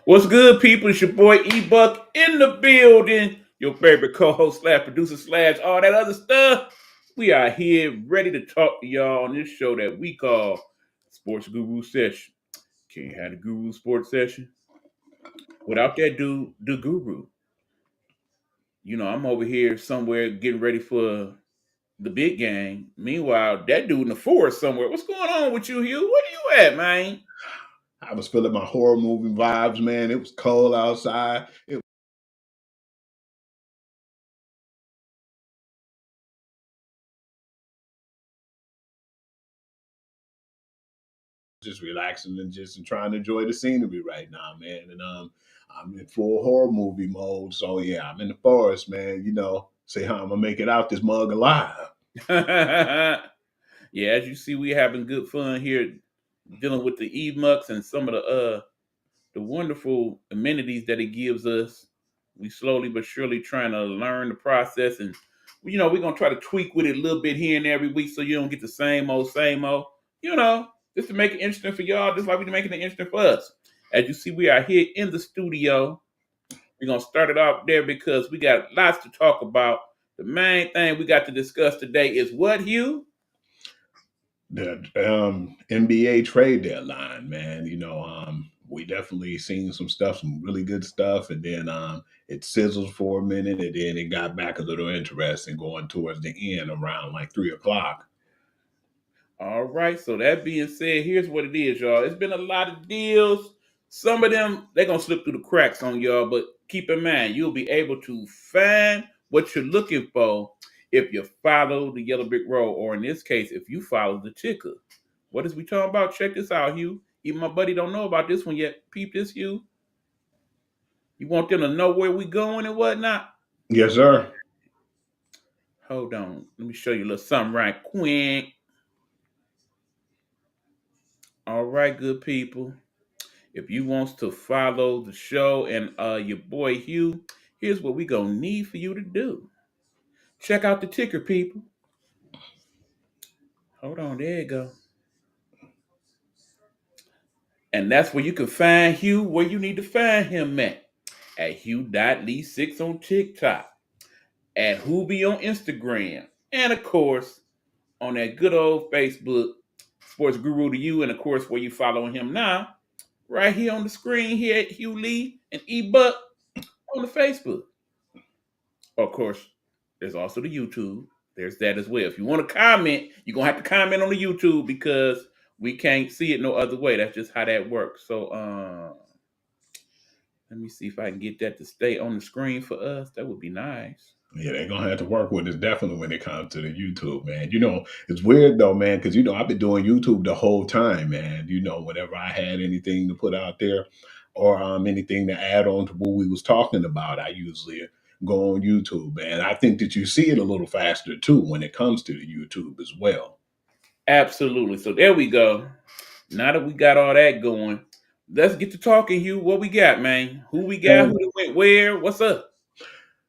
What's good, people? It's your boy E-Buck in the building. Your favorite co-host slash producer slash all that other stuff. We are here ready to talk to y'all on this show that we call Sports Guru Session. Can't have the Guru Sports Session without that dude, the Guru. I'm over here somewhere getting ready for the big game. Meanwhile, that dude in the forest somewhere. What's going on with you, Hugh? Where you at, man? I was feeling my horror movie vibes, man. It was cold outside. It was just relaxing and just trying to enjoy the scenery right now, man. And I'm in full horror movie mode. So yeah, I'm in the forest, man. See how I'm gonna make it out this mug alive. Yeah, as you see, we having good fun here dealing with the E-Mux and some of the wonderful amenities that it gives us. We slowly but surely trying to learn the process, and we're gonna try to tweak with it a little bit here and there every week, so you don't get the same old. Just to make it interesting for y'all, just like we're making it interesting for us. As you see, we are here in the studio. We're gonna start it off there because we got lots to talk about. The main thing we got to discuss today is what, Hugh? The NBA trade deadline, man. We definitely seen some stuff, some really good stuff, and then it sizzled for a minute, and then it got back a little interesting going towards the end around like 3 o'clock. All right. So that being said, here's what it is, y'all. It's been a lot of deals. Some of them they're gonna slip through the cracks on y'all, but keep in mind you'll be able to find what you're looking for if you follow the yellow brick road, or in this case, if you follow the ticker. What is we talking about? Check this out, Hugh. Even my buddy don't know about this one yet. Peep this, Hugh. You want them to know where we going and whatnot? Yes, sir. Hold on. Let me show you a little something right quick. All right, good people. If you wants to follow the show and your boy Hugh, here's what we gonna need for you to do. Check out the ticker, people. Hold on, there you go. And that's where you can find Hugh where you need to find him at Hugh.Lee6 on TikTok, at Hoobie on Instagram, and of course on that good old Facebook, Sports Guru to You, and of course where you following him now, right here on the screen here at Hugh Lee and eBuck on the Facebook. Of course, there's also the YouTube. There's that as well. If you want to comment, you're gonna have to comment on the YouTube because we can't see it no other way. That's just how that works. So let me see if I can get that to stay on the screen for us. That would be nice. Yeah, they're gonna have to work with us definitely when it comes to the YouTube, man. It's weird though, man, because I've been doing YouTube the whole time, man. Whenever I had anything to put out there or anything to add on to what we was talking about, I usually go on YouTube, man. I think that you see it a little faster too when it comes to the YouTube as well. Absolutely. So there we go. Now that we got all that going, let's get to talking, Hugh. What we got, man? Who we got? Who And done went where? What's up?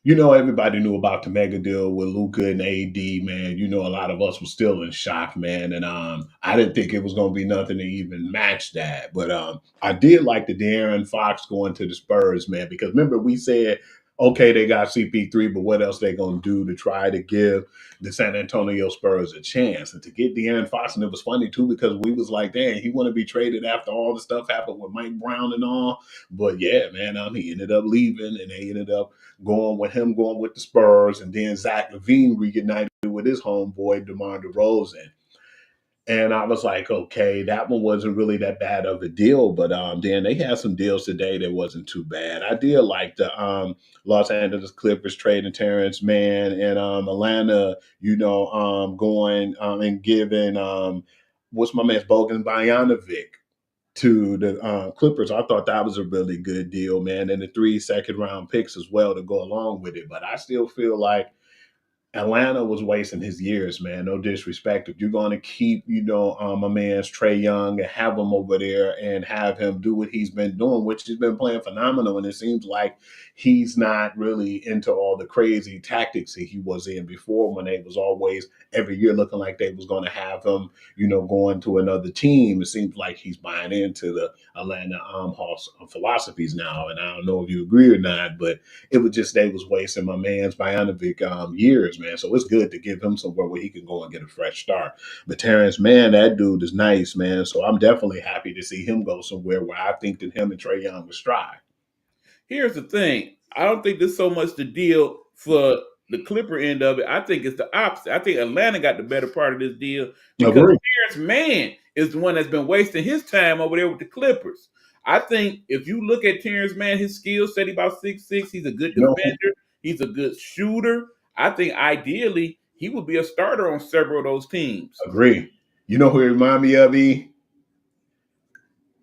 everybody knew about the mega deal with Luca and AD, man. A lot of us were still in shock, man. And I didn't think it was gonna be nothing to even match that. But I did like the De'Aaron Fox going to the Spurs, man, because remember we said, okay, they got CP3, but what else they gonna do to try to give the San Antonio Spurs a chance? And to get De'Aaron Fox, and it was funny too, because we was like, dang, he wanna be traded after all the stuff happened with Mike Brown and all. But yeah, man, he ended up leaving and they ended up going with the Spurs, and then Zach LaVine reunited with his homeboy DeMar DeRozan. And I was like, okay, that one wasn't really that bad of a deal, but then they had some deals today that wasn't too bad. I did like the Los Angeles Clippers trading Terrence Mann and Atlanta, going and giving what's my man's Bogan Bojanovic to the Clippers. I thought that was a really good deal, man, and the 3 second round picks as well to go along with it. But I still feel like Atlanta was wasting his years, man. No disrespect. If you're going to keep, my man's Trey Young and have him over there and have him do what he's been doing, which he's been playing phenomenal, and it seems like he's not really into all the crazy tactics that he was in before, when they was always every year looking like they was going to have him, going to another team. It seems like he's buying into the Atlanta Hawks philosophies now, and I don't know if you agree or not, but it was just they was wasting my man's Bogdanovic years, man. So it's good to give him somewhere where he can go and get a fresh start. But Terrence, man, that dude is nice, man. So I'm definitely happy to see him go somewhere where I think that him and Trey Young would strive. Here's the thing. I don't think there's so much the deal for the Clipper end of it. I think it's the opposite. I think Atlanta got the better part of this deal because Agree. Terrence Mann is the one that's been wasting his time over there with the Clippers. I think if you look at Terrence Mann, his skill set, he about 6'6". He's a good You know, defender. He's a good shooter. I think ideally he would be a starter on several of those teams. agree. You know who he remind me of?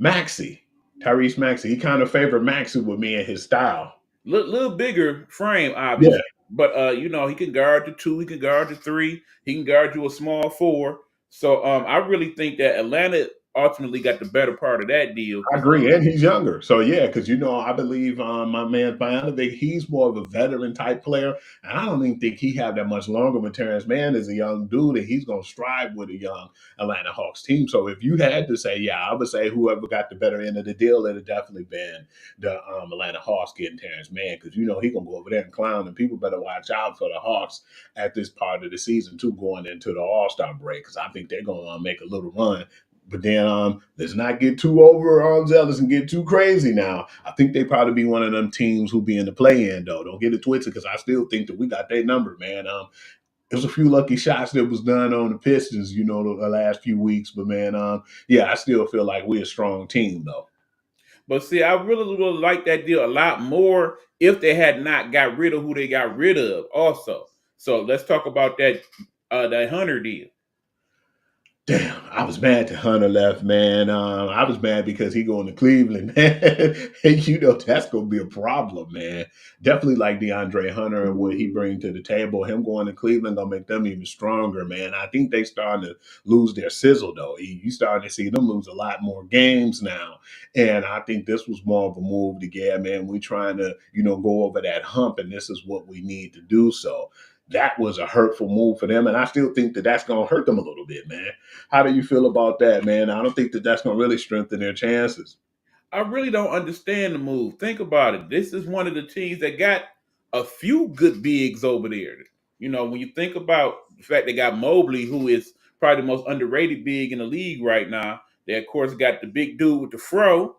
Maxey. Tyrese Maxey. He kind of favored Maxey with me and his style. Little bigger frame, Yeah, obviously. But he can guard the two, he can guard the three, he can guard you a small four. So I really think that Atlanta ultimately got the better part of that deal I because agree, and he's younger. So yeah, because I believe my man Bogdanovic, he's more of a veteran type player, and I don't even think he have that much longer. But Terrence Mann is a young dude, and he's gonna strive with a young Atlanta Hawks team. So if you had to say, yeah, I would say whoever got the better end of the deal, it'd have definitely been the Atlanta Hawks getting Terrence Mann, because he gonna go over there and clown, and people better watch out for the Hawks at this part of the season too, going into the All Star break, because I think they're gonna make a little run. But then let's not get too over zealous and get too crazy now. I think they probably be one of them teams who be in the play in though. Don't get it twisted, because I still think that we got their number, man. There's a few lucky shots that was done on the Pistons, the last few weeks. But man, yeah, I still feel like we're a strong team though. but see, I really like that deal a lot more if they had not got rid of who they got rid of also. So let's talk about that Hunter deal. Damn, I was mad that Hunter left, man. I was mad because he going to Cleveland, man. And that's gonna be a problem, man. Definitely like DeAndre Hunter and what he bring to the table. Him going to Cleveland gonna make them even stronger, man. I think they starting to lose their sizzle though. You starting to see them lose a lot more games now, and I think this was more of a move to get, man. We trying to go over that hump, and this is what we need to do. So that was a hurtful move for them, and I still think that that's gonna hurt them a little bit, man. How do you feel about that, man? I don't think that that's going to really strengthen their chances. I really don't understand the move. Think about it. This is one of the teams that got a few good bigs over there. When you think about the fact they got Mobley, who is probably the most underrated big in the league right now. They of course got the big dude with the fro,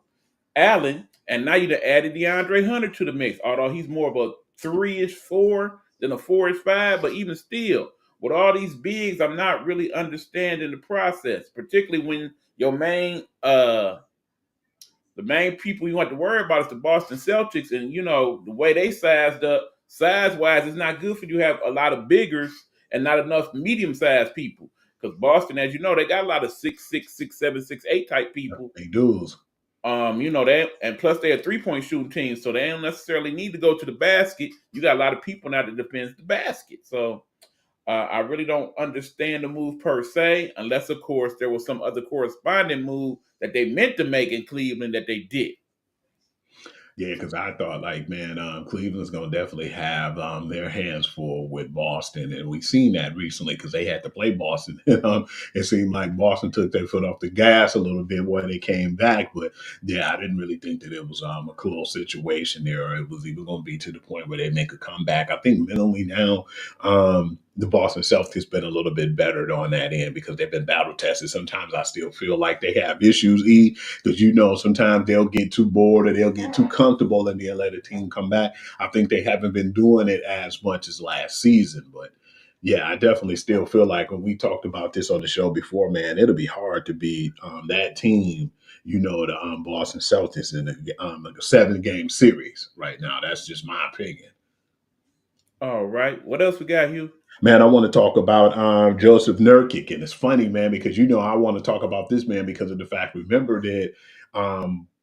Allen, and now you done added DeAndre Hunter to the mix. Although he's more of a 3-ish 4 than a 4-ish 5, but even still, with all these bigs, I'm not really understanding the process, particularly when your the main people you want to worry about is the Boston Celtics, and the way they sized up, size wise, it's not good for you to have a lot of biggers and not enough medium sized people. Because Boston, as you know, they got a lot of 6'6", 6'7", 6'8" type people. They do. They and plus they're a 3-point shooting team, so they don't necessarily need to go to the basket. You got a lot of people now that defends the basket. So I really don't understand the move per se, unless of course there was some other corresponding move that they meant to make in Cleveland that they did. Yeah, because I thought, like, man, Cleveland's going to definitely have their hands full with Boston. And we've seen that recently because they had to play Boston. It seemed like Boston took their foot off the gas a little bit when they came back. But yeah, I didn't really think that it was a close situation there, or it was even going to be to the point where they make a comeback. I think mentally now, the Boston Celtics been a little bit better on that end because they've been battle tested. Sometimes I still feel like they have issues, because sometimes they'll get too bored or they'll get too comfortable and they'll let a team come back. I think they haven't been doing it as much as last season, but yeah, I definitely still feel like when we talked about this on the show before, man, it'll be hard to beat that team. The Boston Celtics in a 7-game series right now. That's just my opinion. All right, what else we got, Hugh? Man, I want to talk about Joseph Nurkic, and it's funny, man, because I want to talk about this man because of the fact. Remember that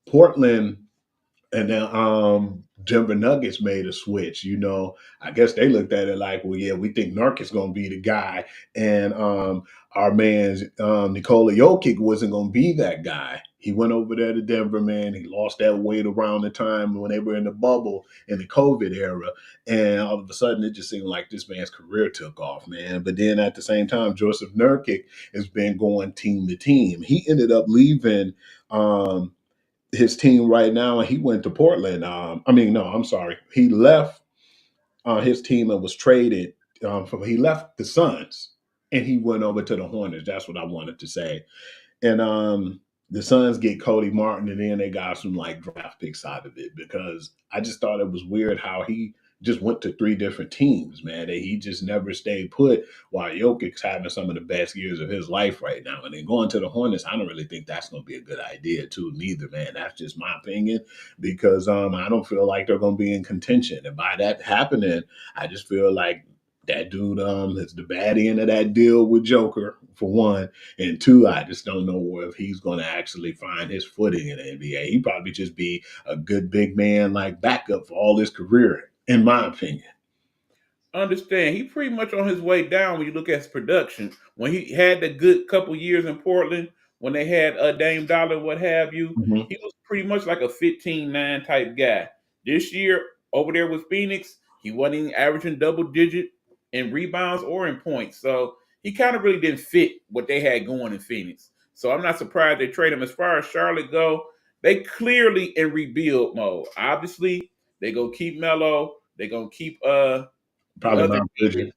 Portland and then Denver Nuggets made a switch. I guess they looked at it like, well, yeah, we think Nurkic's going to be the guy, and our man's Nikola Jokic wasn't going to be that guy. He went over there to Denver, man. He lost that weight around the time when they were in the bubble in the COVID era, and all of a sudden, it just seemed like this man's career took off, man. But then at the same time, Joseph Nurkic has been going team to team. He ended up leaving. His team right now, and he went to Portland. No, I'm sorry. He left his team and was traded. He left the Suns and he went over to the Hornets. That's what I wanted to say. And the Suns get Cody Martin, and then they got some like draft picks out of it, because I just thought it was weird how he just went to three different teams, man. That he just never stayed put, while Jokic's having some of the best years of his life right now. And then going to the Hornets, I don't really think that's going to be a good idea, too, neither, man. That's just my opinion, because I don't feel like they're going to be in contention. And by that happening, I just feel like that dude is the bad end of that deal with Joker, for one. And two, I just don't know if he's going to actually find his footing in the NBA. He'd probably just be a good big man, like backup for all his career, in my opinion. Understand, he pretty much on his way down when you look at his production. When he had the good couple years in Portland, when they had Dame Dollar, what have you, Mhm. he was pretty much like a 15-9 type guy. This year, over there with Phoenix, he wasn't even averaging double digit in rebounds or in points. So he kind of really didn't fit what they had going in Phoenix. So I'm not surprised they trade him. As far as Charlotte go, they clearly in rebuild mode. Obviously, they go keep Melo. They gonna keep the Probably other Miles Bridges.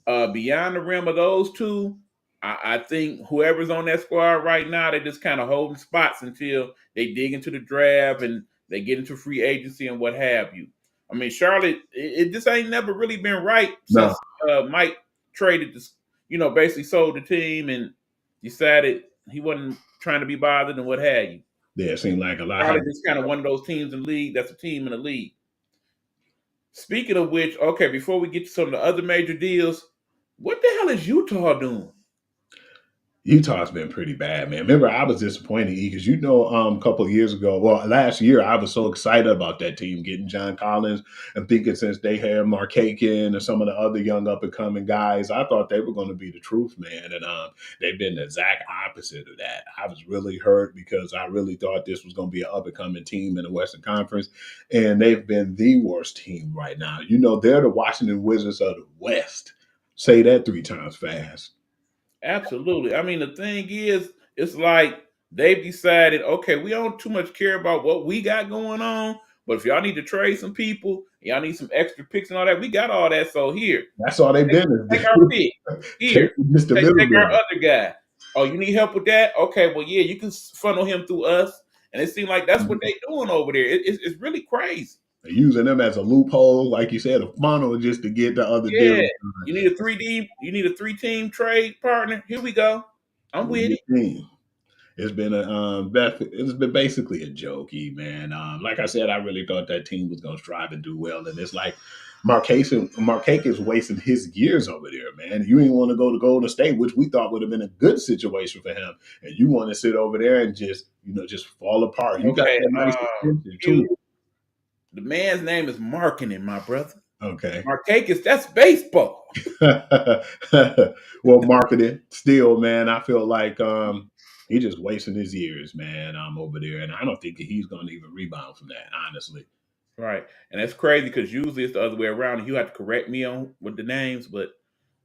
kid. Beyond the rim of those two, I think whoever's on that squad right now, they're just kind of holding spots until they dig into the draft and they get into free agency and what have you. I mean, Charlotte, it just ain't never really been right No, since Mike traded this, basically sold the team and decided he wasn't trying to be bothered and what have you. yeah, it seemed like a lot. Charlotte is kind of one of those teams in the league that's a team in the league. Speaking of which, okay, before we get to some of the other major deals, what the hell is Utah doing? Utah's been pretty bad, man. Remember, I was disappointed because a couple of years ago, well, last year, I was so excited about that team getting John Collins and thinking, since they had Markakin and some of the other young up and coming guys, I thought they were going to be the truth, man. And they've been the exact opposite of that. I was really hurt because I really thought this was going to be an up and coming team in the Western Conference, and they've been the worst team right now. They're the Washington Wizards of the West. Say that three times fast. Absolutely. I mean, the thing is, it's like they've decided, okay, we don't too much care about what we got going on, but if y'all need to trade some people, y'all need some extra picks and all that, we got all that. So here, That's all they've take, been take is our pick. take Here, Mr. take our Middleman. other guy. Oh, you need help with that? Okay, well, yeah, you can funnel him through us. And it seems like that's what they're doing over there. It's really crazy. They're using them as a loophole, like you said, a funnel, just to get the other deals Yeah. done. You need a three-team trade partner. Here we go. I'm With with your it. team. It's been basically a jokey, man. Like I said, I really thought that team was gonna strive and do well, and it's like Marquez is wasting his years over there, man. You ain't want to go to Golden State, which we thought would have been a good situation for him, and you want to sit over there and just fall apart. You got Okay. that nice extension too. You, the man's name is Marketing, my brother. Okay. Markakis, that's baseball. Well, marketing still, man. I feel like he's just wasting his years, man. I'm over there, and I don't think that he's going to even rebound from that, honestly. Right. And that's crazy because usually it's the other way around. And you have to correct me on with the names, but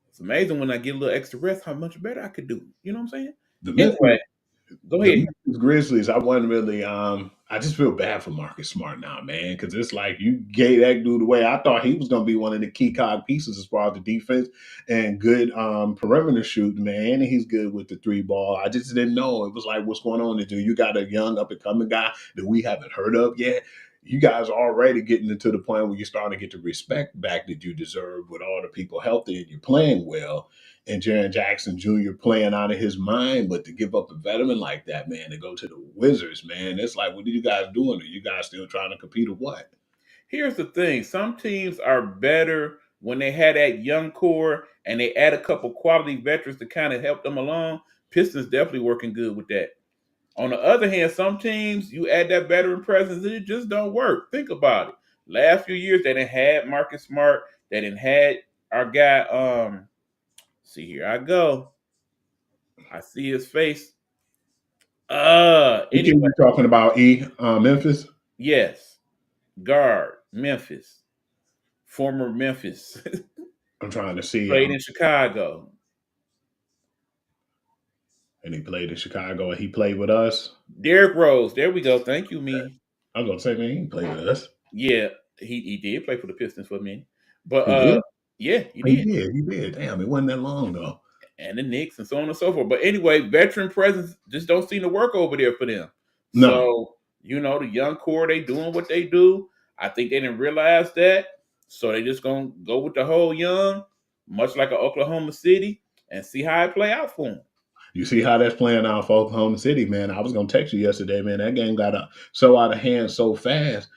it's amazing when I get a little extra rest how much better I could do. You know what I'm saying? The Memphis, Anyway, go the ahead. Memphis Grizzlies, I wasn't really. I just feel bad for Marcus Smart now, man, because it's like you gave that dude away. I thought he was going to be one of the key cog pieces as far as the defense and good perimeter shooting, man. And he's good with the three ball. I just didn't know. It was like, what's going on? Do you got a young up and coming guy that we haven't heard of yet? You guys are already getting into the point where you're starting to get the respect back that you deserve with all the people healthy and you're playing well. And Jaren Jackson Jr. playing out of his mind, but to give up a veteran like that, man, to go to the Wizards, man, it's like, what are you guys doing? Are you guys still trying to compete or what? Here's the thing. Some teams are better when they had that young core and they add a couple quality veterans to kind of help them along. Pistons definitely working good with that. On the other hand, some teams you add that veteran presence and it just don't work. Think about it. last few years they didn't had Marcus Smart. They didn't had our guy. See, here I go. I see his face. You can Anyway, be talking about Memphis. yes, guard Memphis, former Memphis, I'm trying to see. played in Chicago. And he played in Chicago, and he played with us. Derrick Rose. There we go. Thank you, me. I was gonna say, man, he played with us. Yeah, he did play for the Pistons for a minute, but He did. yeah, he He did, did. He did. Damn, it wasn't that long though. and the Knicks and so on and so forth. But anyway, veteran presence just don't seem to work over there for them. No, So the young core, they doing what they do. I think they didn't realize that, so they just gonna go with the whole young, much like a Oklahoma City, and see how it play out for them. you see how that's playing out for Oklahoma City, man. I was gonna text you yesterday, man. That game got so out of hand so fast.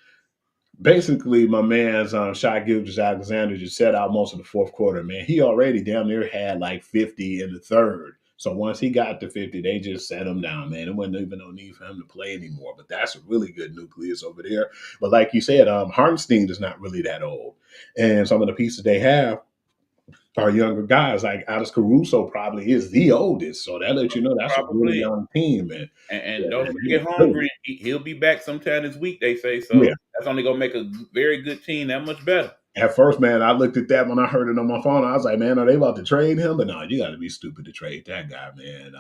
Basically, my man's Shai Gilgeous-Alexander just set out most of the fourth quarter, man. He already damn near had like 50 in the third. So once he got to 50, they just set him down, man. It wasn't even no need for him to play anymore. But that's a really good nucleus over there. But like you said, Hartenstein is not really that old. And some of the pieces they have are younger guys. Like Alex Caruso probably is the oldest. So that lets you know that's a really Probably, young team, man. and Yeah, don't man, forget really. Hungry. He'll be back sometime this week. They say Yeah. so. That's only gonna make a very good team that much better. At first, man, I looked at that when I heard it on my phone. I was like, man, are they about to trade him? But no, you got to be stupid to trade that guy, man.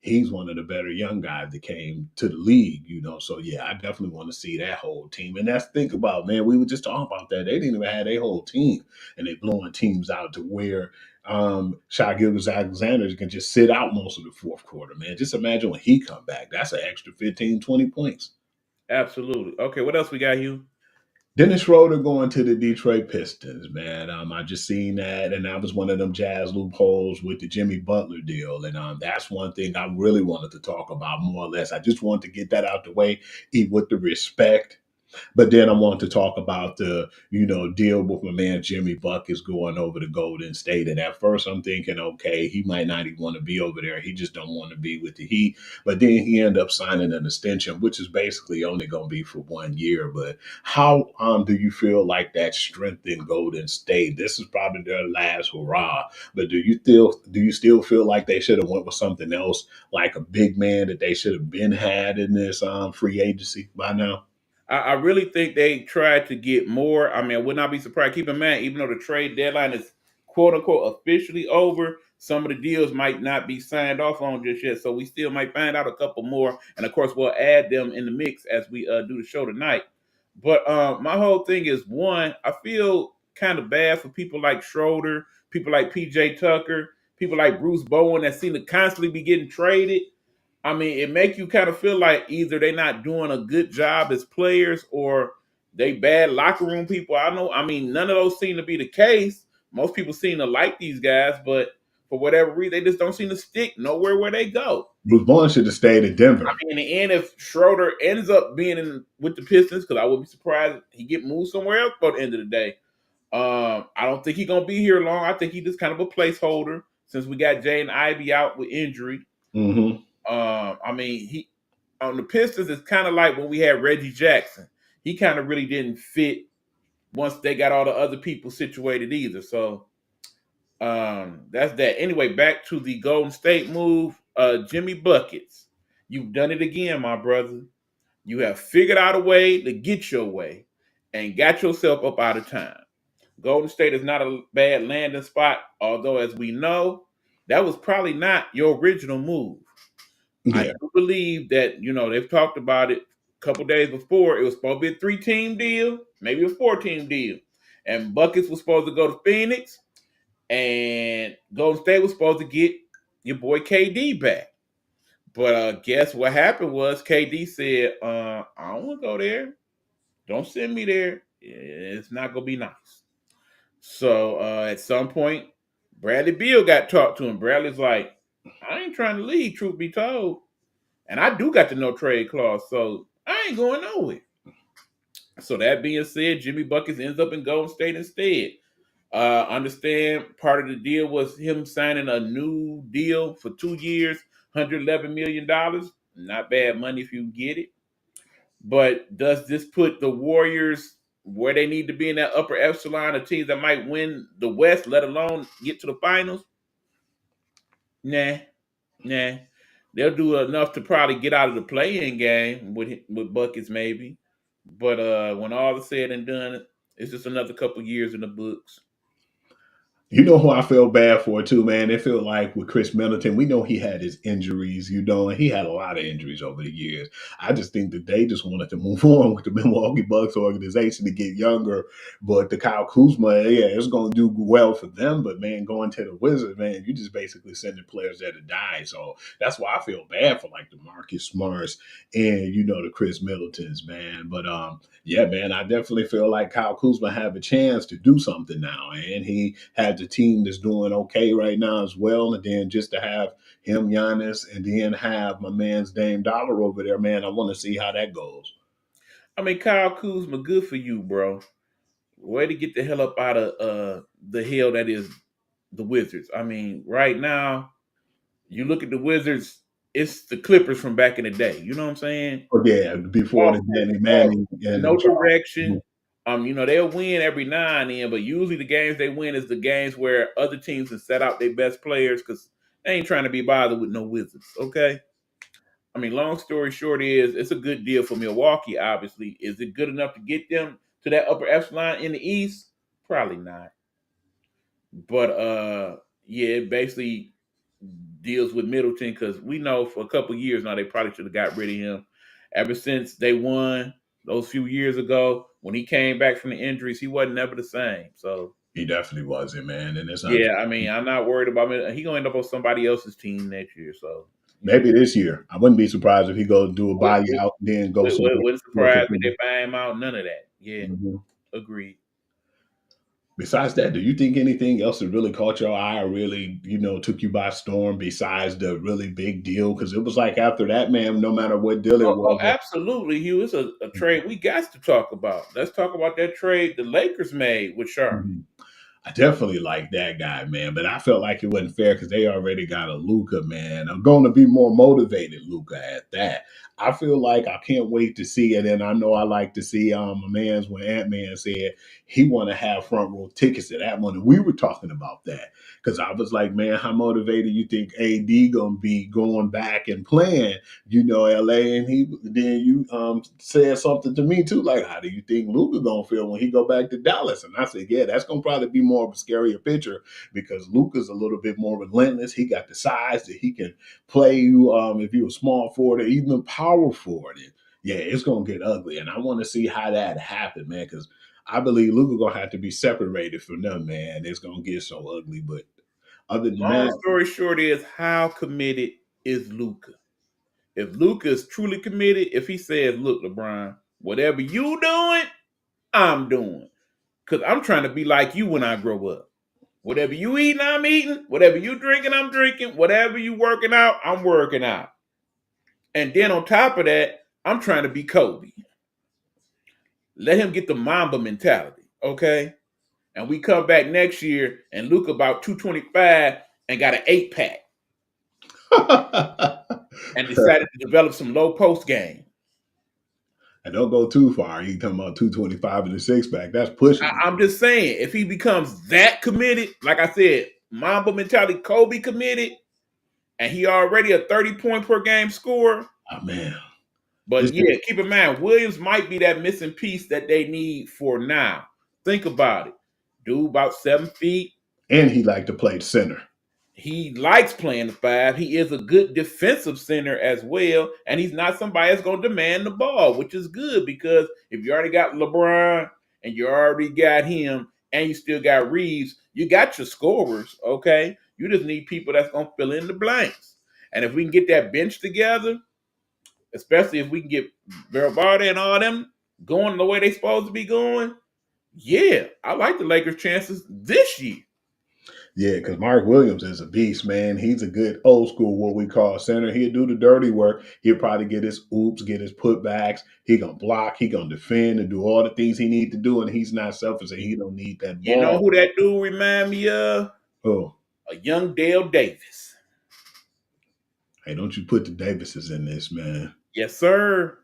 He's one of the better young guys that came to the league. So yeah, I definitely want to see that whole team. And that's think about, man, we were just talking about that. They didn't even have their whole team, and they blowing teams out to where Shai Gilgeous-Alexander can just sit out most of the fourth quarter, man. Just imagine when he come back. That's an extra 15, 20 points. Absolutely. Okay, what else we got, Hugh? Dennis Schroeder going to the Detroit Pistons, man. I just seen that, and that was one of them jazz loopholes with the Jimmy Butler deal, and that's one thing I really wanted to talk about more or less. I just wanted to get that out the way, with the respect. But then I want to talk about the, deal with my man Jimmy Buckets going over to Golden State. And at first I'm thinking, okay, he might not even want to be over there. He just don't want to be with the Heat. But then he ended up signing an extension, which is basically only going to be for 1 year. But how do you feel like that strengthened Golden State? This is probably their last hurrah. But do you still feel like they should have went with something else, like a big man that they should have been had in this free agency by now? I really think they tried to get more. I mean, I would not be surprised. Keep in mind, even though the trade deadline is quote unquote officially over, some of the deals might not be signed off on just yet. So we still might find out a couple more, and of course, we'll add them in the mix as we do the show tonight. But my whole thing is one, I feel kind of bad for people like Schroeder, people like PJ Tucker, people like Bruce Bowen that seem to constantly be getting traded. I mean, it make you kind of feel like either they're not doing a good job as players or they bad locker room people. I mean, none of those seem to be the case. Most people seem to like these guys, but for whatever reason, they just don't seem to stick nowhere where they go. Bruce Bowen should have stayed in Denver. I mean, in the end, if Schroeder ends up being with the Pistons, because I would be surprised if he get moved somewhere else by the end of the day. I don't think he's gonna be here long. I think he's just kind of a placeholder since we got Jaden Ivey out with injury. Mm-hmm. I mean, he on the Pistons, it's kind of like when we had Reggie Jackson. He kind of really didn't fit once they got all the other people situated either. So that's that. Anyway, back to the Golden State move. Jimmy Buckets, you've done it again, my brother. You have figured out a way to get your way and got yourself up out of time. Golden State is not a bad landing spot, although, as we know, that was probably not your original move. I Yeah. do believe that, they've talked about it a couple days before. It was supposed to be a 3-team deal, maybe a 4-team deal. And Buckets was supposed to go to Phoenix, and Golden State was supposed to get your boy KD back. But guess what happened was KD said, I don't want to go there. Don't send me there. It's not going to be nice. So at some point, Bradley Beal got talked to him. Bradley's like, I ain't trying to leave, truth be told. And I do got the no trade clause, so I ain't going nowhere. So that being said, Jimmy Buckets ends up in Golden State instead. Understand part of the deal was him signing a new deal for 2 years, $111 million. Not bad money if you get it. But does this put the Warriors where they need to be in that upper echelon of teams that might win the West, let alone get to the finals. Nah, nah. They'll do enough to probably get out of the play-in game with buckets maybe, but when all is said and done, it's just another couple years in the books. You know who I feel bad for too, man? It feel like with Chris Middleton, we know he had his injuries, and he had a lot of injuries over the years. I just think that they just wanted to move on with the Milwaukee Bucks organization to get younger. But the Kyle Kuzma, yeah, it's going to do well for them. But man, going to the Wizards, man, you just basically sending players there to die. So that's why I feel bad for like the Marcus Smarts and the Chris Middletons, man. But yeah, man, I definitely feel like Kyle Kuzma have a chance to do something now, and he has a team that's doing okay right now as well. And then just to have him, Giannis, and then have my man's Dame Dollar over there, man, I want to see how that goes. I mean, Kyle Kuzma, good for you, bro. Way to get the hell up out of the hell that is the Wizards. I mean, right now, you look at the Wizards, it's the Clippers from back in the day. You know what I'm saying? Oh yeah, before the Awful, Danny awful. Manning No and direction. They'll win every now and then, but usually the games they win is the games where other teams have set out their best players because they ain't trying to be bothered with no Wizards. Okay. I mean, long story short is it's a good deal for Milwaukee, obviously. Is it good enough to get them to that upper echelon in the East? Probably not. But yeah, it basically deals with Middleton because we know for a couple years now they probably should have got rid of him. Ever since they won those few years ago, when he came back from the injuries, he wasn't never the same. So he definitely wasn't, man. And it's yeah, I mean, I'm not worried about him. He gonna end up on somebody else's team next year. So maybe this year. I wouldn't be surprised if he goes do a buyout, then go somewhere. wouldn't surprise me they buy him out. None of that. Yeah, Mm-hmm. agreed. Besides that, do you think anything else that really caught your eye or really, took you by storm besides the really big deal? Because it was like after that, man, no matter what deal it Oh, was. absolutely, Hugh. It's a trade we got to talk about. Let's talk about that trade the Lakers made with Charlotte. Mhm. I definitely like that guy, man. But I felt like it wasn't fair because they already got a Luca, man. I'm going to be more motivated, Luca, at that. I feel like I can't wait to see it, and I know I like to see my man's when Ant Man said he want to have front row tickets to that one, and we were talking about that because I was like, man, how motivated you think AD gonna be going back and playing, LA, and then you said something to me too, like, how do you think Luca gonna feel when he go back to Dallas? And I said, yeah, that's gonna probably be more of a scarier picture because Luca's a little bit more relentless. He got the size that he can play you if you're a small forward or even a power forward. And yeah, it's gonna get ugly, and I want to see how that happened, man, because I believe Luca gonna have to be separated from them, man. It's gonna get so ugly, but other than Long that, story short is how committed is Luca? If Luca is truly committed, if he says, "Look, LeBron, whatever you doing, I'm doing," because I'm trying to be like you when I grow up. Whatever you eating, I'm eating. Whatever you drinking, I'm drinking. Whatever you working out, I'm working out. And then on top of that, I'm trying to be Kobe. Let him get the Mamba mentality, okay? And we come back next year and Luke about 225 and got an 8-pack and decided to develop some low post game. and don't go too far. You talking about 225 in the six pack? That's pushing it. I'm just saying, if he becomes that committed, like I said, Mamba mentality, Kobe committed, and he already a 30-point per game scorer. Oh man, this But yeah, keep in mind, Williams might be that missing piece that they need for now. Think about it. Dude about 7 feet. and he like to play center. He likes playing the five. He is a good defensive center as well. And he's not somebody that's going to demand the ball, which is good because if you already got LeBron and you already got him and you still got Reeves, you got your scorers, okay? You just need people that's going to fill in the blanks. And if we can get that bench together, especially if we can get Verbaldi and all them going the way they supposed to be going, yeah, I like the Lakers' chances this year. Yeah, because Mark Williams is a beast, man. He's a good old school, what we call center. He'll do the dirty work. He'll probably get his oops, get his putbacks. He gonna block. He gonna defend and do all the things he need to do. And he's not selfish, and he don't need that You know ball. who that dude remind me of? Oh, A young Dale Davis. hey, don't you put the Davises in this, man. Yes, sir.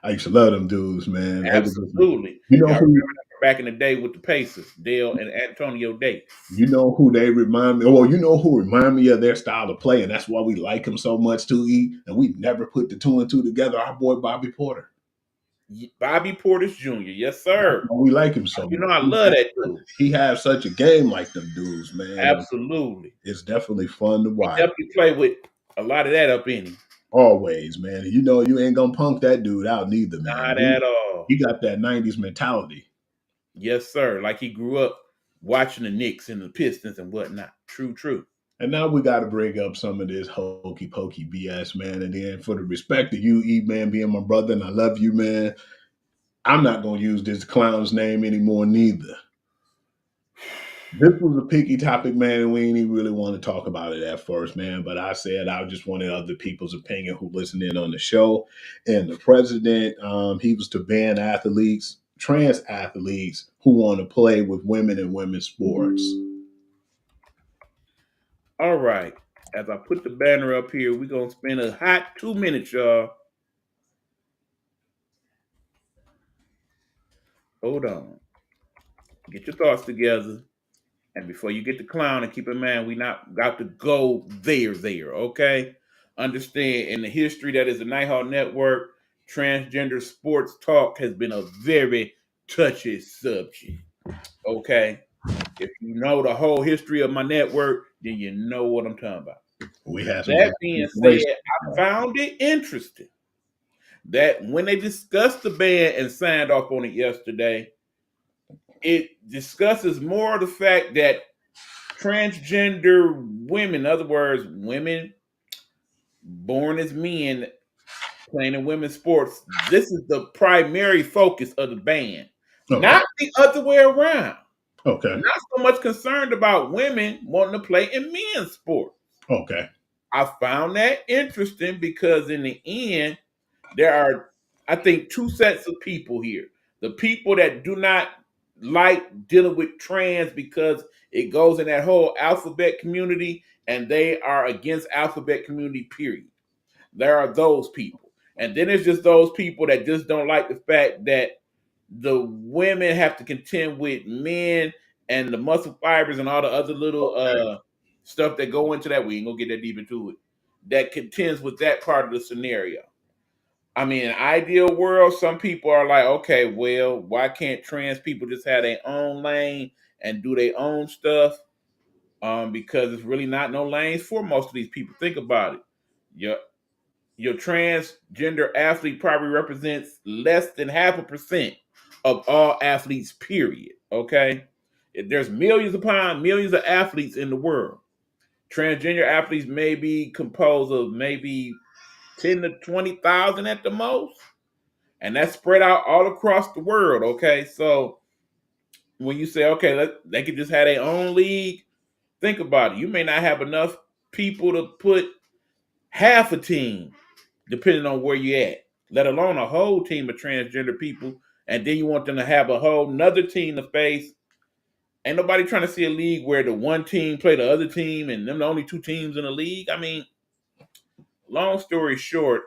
I used to love them dudes, man. They were just, Absolutely. you know Y'all who remember that back in the day with the Pacers, Dale and Antonio Davis. you know who they remind me. Well, you know who remind me of their style of play, and that's why we like them so much to eat. And we never put the two and two together. Our boy Bobby Porter. Bobby Portis Jr. Yes, That's sir. why we like him so You know much. I love that dude. He has such a game like them dudes, man. And Absolutely. it's definitely fun to He watch. definitely played with a lot of that up in him. Always, man. You know you ain't gonna punk that dude out neither, man. Not at all. He got that '90s mentality. Yes, sir. Like he grew up watching the Knicks and the Pistons and whatnot. True, true. And now we got to bring up some of this hokey pokey BS, man. And then for the respect of you, E man, being my brother, and I love you, man. I'm not gonna use this clown's name anymore, neither. This was a picky topic, man, and we ain't even really want to talk about it at first, man. But I said I just wanted other people's opinion who listen in on the show. And the president, he was to ban athletes, trans athletes who want to play with women in women's sports. All right. As I put the banner up here, we're going to spend a hot 2 minutes, y'all. Hold on. Get your thoughts together. And before you get the clown, and keep in mind, we not got to go there, okay? Understand, in the history that is the Nighthawk Network, transgender sports talk has been a very touchy subject, okay? If you know the whole history of my network, then you know what I'm talking about. We have some That being said, I found it interesting that when they discussed the ban and signed off on it yesterday, it discusses more of the fact that transgender women, in other words, women born as men playing in women's sports, this is the primary focus of the ban, not the other way around. Okay. Not so much concerned about women wanting to play in men's sports. Okay. I found that interesting because in the end, there are, I think, two sets of people here. The people that do not like dealing with trans because it goes in that whole alphabet community and they are against alphabet community, period. There are those people. And then it's just those people that just don't like the fact that the women have to contend with men and the muscle fibers and all the other little stuff that go into that. We ain't gonna get that deep into it. That contends with that part of the scenario. I mean, in an ideal world, some people are like, okay, well, why can't trans people just have their own lane and do their own stuff? Because it's really not no lanes for most of these people. Think about it. Your transgender athlete probably represents less than 0.5% of all athletes, period. Okay? There's millions upon millions of athletes in the world. Transgender athletes may be composed of maybe 10 to 20,000 at the most. And that's spread out all across the world. Okay. So when you say, okay, they could just have their own league, think about it. You may not have enough people to put half a team, depending on where you're at, let alone a whole team of transgender people. And then you want them to have a whole nother team to face. Ain't nobody trying to see a league where the one team play the other team and them the only two teams in the league. I mean, long story short,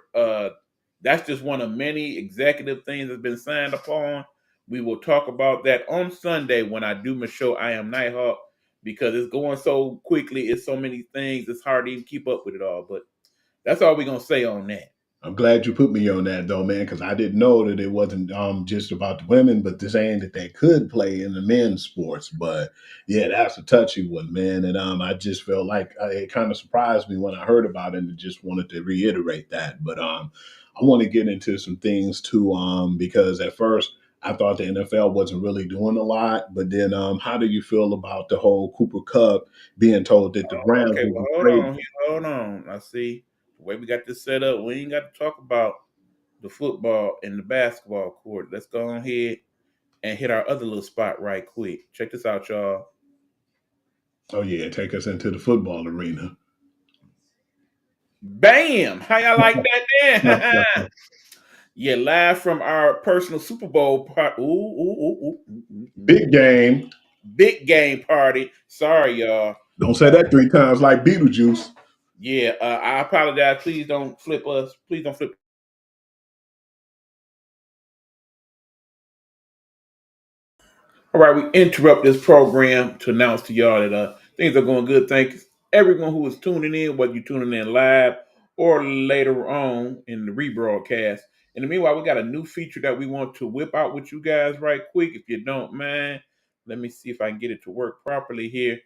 that's just one of many executive things that's been signed upon. We will talk about that on Sunday when I do my show, I Am Nighthawk, because it's going so quickly. It's so many things. It's hard to even keep up with it all. But that's all we're going to say on that. I'm glad you put me on that though, man, because I didn't know that it wasn't just about the women, but they're saying that they could play in the men's sports. But yeah, that's a touchy one, man. And I just felt like it kind of surprised me when I heard about it, and just wanted to reiterate that. But I want to get into some things too, because at first I thought the NFL wasn't really doing a lot, but then how do you feel about the whole Cooper Cup being told that the Browns Okay, will well, be traded? hold on. I see the way we got this set up. We ain't got to talk about the football and the basketball court. Let's go on ahead and hit our other little spot right quick. Check this out, y'all. Oh yeah, take us into the football arena. Bam! How y'all like that there? Yeah, live from our personal Super Bowl party. Big game. Big game party. Sorry, y'all. Don't say that 3 times like Beetlejuice. Yeah, I apologize. Please don't flip us. Please don't flip All right, we interrupt this program to announce to y'all that things are going good. Thank you, everyone who is tuning in, whether you're tuning in live or later on in the rebroadcast. In the meanwhile, we got a new feature that we want to whip out with you guys right quick, if you don't mind. Let me see if I can get it to work properly here.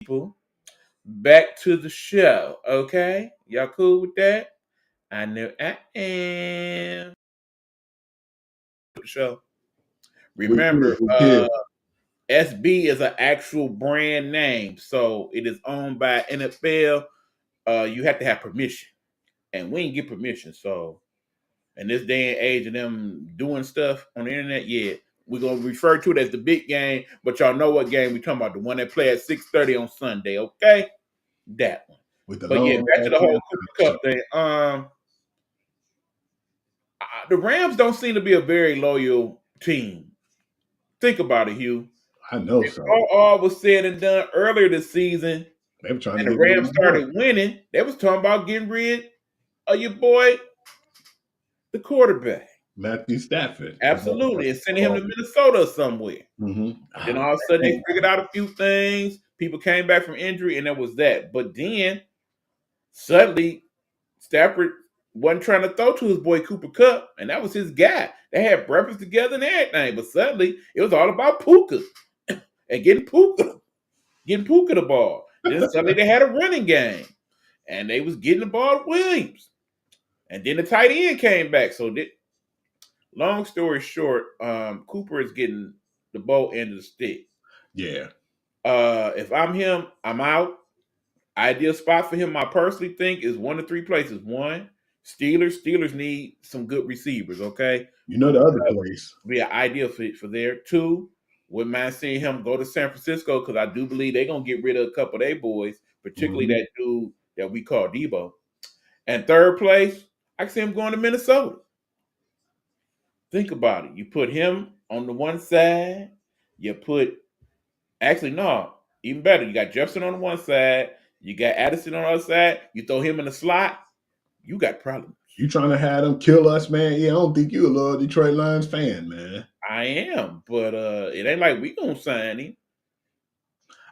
People, back to the show, okay? Y'all cool with that? I know I am. The show. We did, Remember, we did. SB is an actual brand name, so it is owned by NFL. You have to have permission, and we didn't get permission. So, in this day and age of them doing stuff on the internet, yeah, we're gonna refer to it as the big game. But y'all know what game we talking about? The one that play at 6:30 on Sunday. Okay, that one. With the But yeah, long back to ass the whole halftime Cooper show. Cup thing. The Rams don't seem to be a very loyal team. Think about it, Hugh. I know so. All was said and done earlier this season, They were trying to and the get rid of Rams my boy, started winning, they was talking about getting rid of your boy, the quarterback. Matthew Stafford. Absolutely. And sending him to Minnesota or somewhere. Mm-hmm. And then all of a sudden they figured out a few things. People came back from injury, and that was that. But then suddenly Stafford wasn't trying to throw to his boy Cooper Cup, and that was his guy. They had breakfast together and everything. But suddenly it was all about Puka and getting Puka the ball. Then suddenly they had a running game, and they was getting the ball to Williams. And then the tight end came back. So long story short, Cooper is getting the boat end of the stick. Yeah. If I'm him, I'm out. Ideal spot for him, I personally think, is one of three places. One, Steelers. Steelers need some good receivers. Okay, You know the Cooper other Cup place. would be an ideal fit for there. Two, wouldn't mind seeing him go to San Francisco because I do believe they're gonna get rid of a couple of their boys, particularly Mm-hmm. that dude that we call Debo. And third place, I can see him going to Minnesota. Think about it. You put him on the one side. You put actually no, even better. You got Jefferson on the one side. You got Addison on the other side. You throw him in the slot. You got problems. You trying to have them kill us, man? Yeah, I don't think you a little Detroit Lions fan, man. I am, but it ain't like we gonna sign him.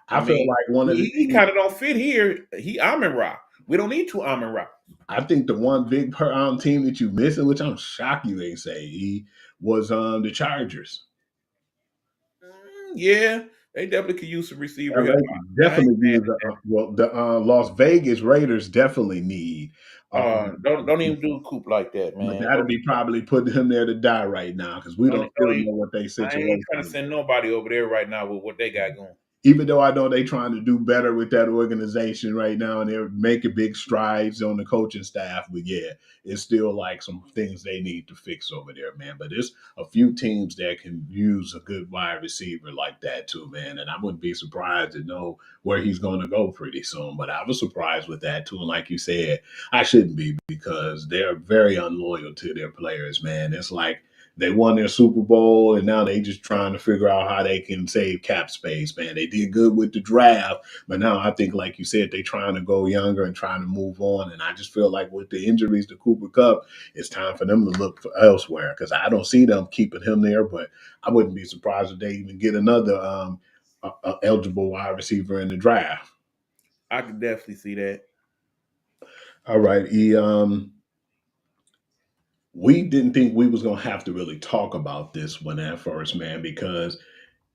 I I feel mean, like one of the he things. kind of don't fit here. He Amon Ra. We don't need two Amon Ra. I think the one big team that you missing, which I'm shocked you ain't say, was the Chargers. Yeah, they definitely could use some receiver help. LA I ain't definitely mad needs. Well, the Las Vegas Raiders definitely need. don't even do Coop like that, But man. that'd be probably putting him there to die right now because we Don't, don't still even, know what they I ain't situation trying to is. send nobody over there right now with what they got going. Even though I know they're trying to do better with that organization right now and they're making big strides on the coaching staff, but yeah, it's still like some things they need to fix over there, man. But there's a few teams that can use a good wide receiver like that too, man. And I wouldn't be surprised to know where he's going to go pretty soon. But I was surprised with that too. And like you said, I shouldn't be because they're very unloyal to their players, man. It's like they won their Super Bowl, and now they just trying to figure out how they can save cap space, man. They did good with the draft, but now I think, like you said, they trying to go younger and trying to move on. And I just feel like with the injuries to Cooper Cup, it's time for them to look for elsewhere because I don't see them keeping him there. But I wouldn't be surprised if they even get another eligible wide receiver in the draft. I could definitely see that. All right, we didn't think we was gonna have to really talk about this one at first, man, because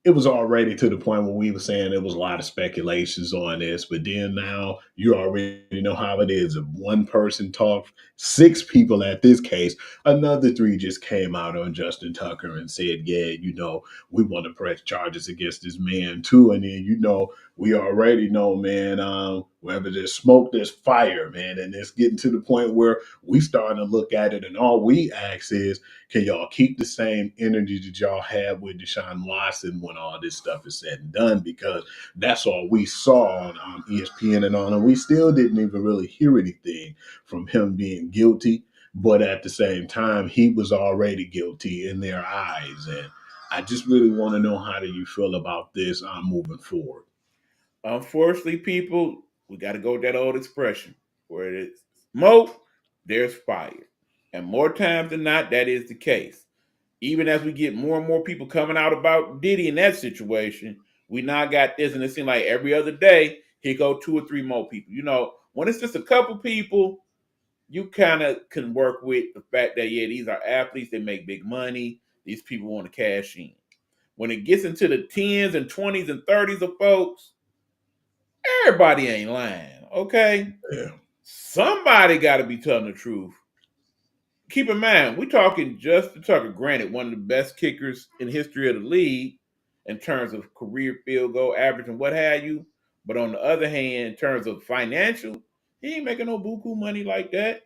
it was already to the point where we were saying there was a lot of speculations on this, but then now you already know how it is. If one person talks, six people at this case, another three just came out on Justin Tucker and said, yeah, we want to press charges against this man too. And then, we already know, man, wherever there's smoke, there's fire, man. And it's getting to the point where we starting to look at it, and all we ask is, can y'all keep the same energy that y'all had with Deshaun Watson when all this stuff is said and done? Because that's all we saw on ESPN and on, and we still didn't even really hear anything from him being guilty. But at the same time, he was already guilty in their eyes. And I just really want to know, how do you feel about this moving forward? Unfortunately, people, we got to go with that old expression where it's smoke, there's fire. And more times than not, that is the case. Even as we get more and more people coming out about Diddy in that situation, we now got this, and it seems like every other day, here go two or three more people. When it's just a couple people, you kind of can work with the fact that, yeah, these are athletes, they make big money, these people want to cash in. When it gets into the 10s and 20s and 30s of folks, everybody ain't lying, okay? Yeah. Somebody got to be telling the truth. Keep in mind, we're talking Justin Tucker, granted, one of the best kickers in history of the league in terms of career field goal average and what have you. But on the other hand, in terms of financial, he ain't making no buku money like that.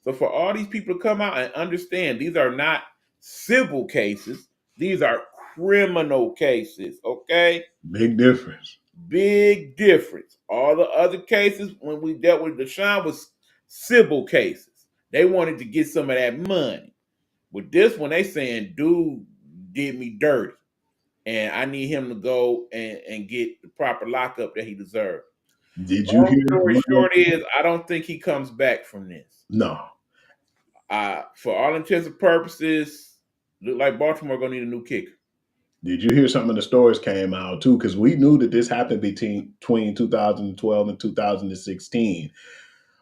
So for all these people to come out and understand, these are not civil cases, these are criminal cases, okay? Big difference. Big difference. All the other cases when we dealt with Deshaun was civil cases. They wanted to get some of that money. With this one, they saying, dude did me dirty. And I need him to go and get the proper lockup that he deserved. Did you Long hear? story short is, I don't think he comes back from this. No. For all intents and purposes, look like Baltimore gonna need a new kicker. Did you hear some of the stories came out too? Because we knew that this happened between 2012 and 2016.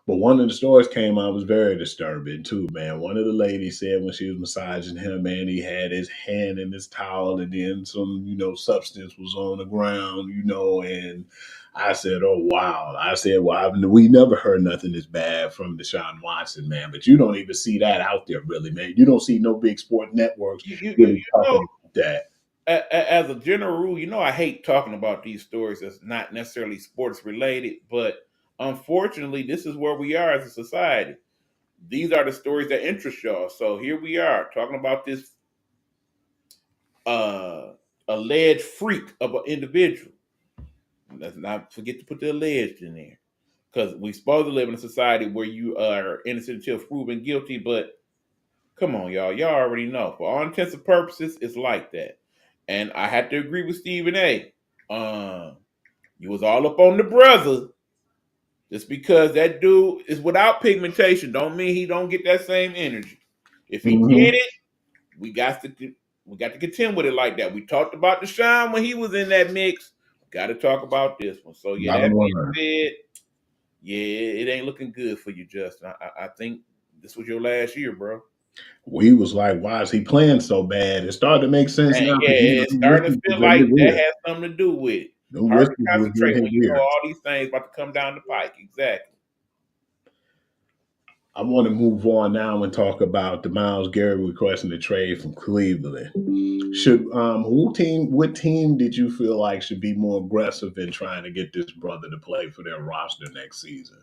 But one of the stories came out was very disturbing too, man. One of the ladies said when she was massaging him, man, he had his hand in his towel, and then some, substance was on the ground, and I said, oh, wow. I said, well, we never heard nothing this bad from Deshaun Watson, man. But you don't even see that out there, really, man. You don't see no big sport networks really talking about that. As a general rule, I hate talking about these stories that's not necessarily sports related, but unfortunately, this is where we are as a society. These are the stories that interest y'all. So here we are talking about this alleged freak of an individual. Let's not forget to put the alleged in there, because we supposed to live in a society where you are innocent until proven guilty. But come on, y'all already know. For all intents and purposes, it's like that. And I have to agree with Stephen A. You was all up on the brother. Just because that dude is without pigmentation, don't mean he don't get that same energy. If he Mhm. get it, we got to contend with it like that. We talked about Deshaun when he was in that mix. Got to talk about this one. So yeah, Gotta that learn. being said, yeah, it ain't looking good for you, Justin. I think this was your last year, bro. We was like, why is he playing so bad? It started to make sense And now yeah, because it's starting to feel in like his that ear. has something to do with it. The Hard to whispers was in concentrate his when you know ear. all these things about to come down the pike. Exactly. I want to move on now and talk about the Myles Garrett requesting the trade from Cleveland. What team did you feel like should be more aggressive in trying to get this brother to play for their roster next season?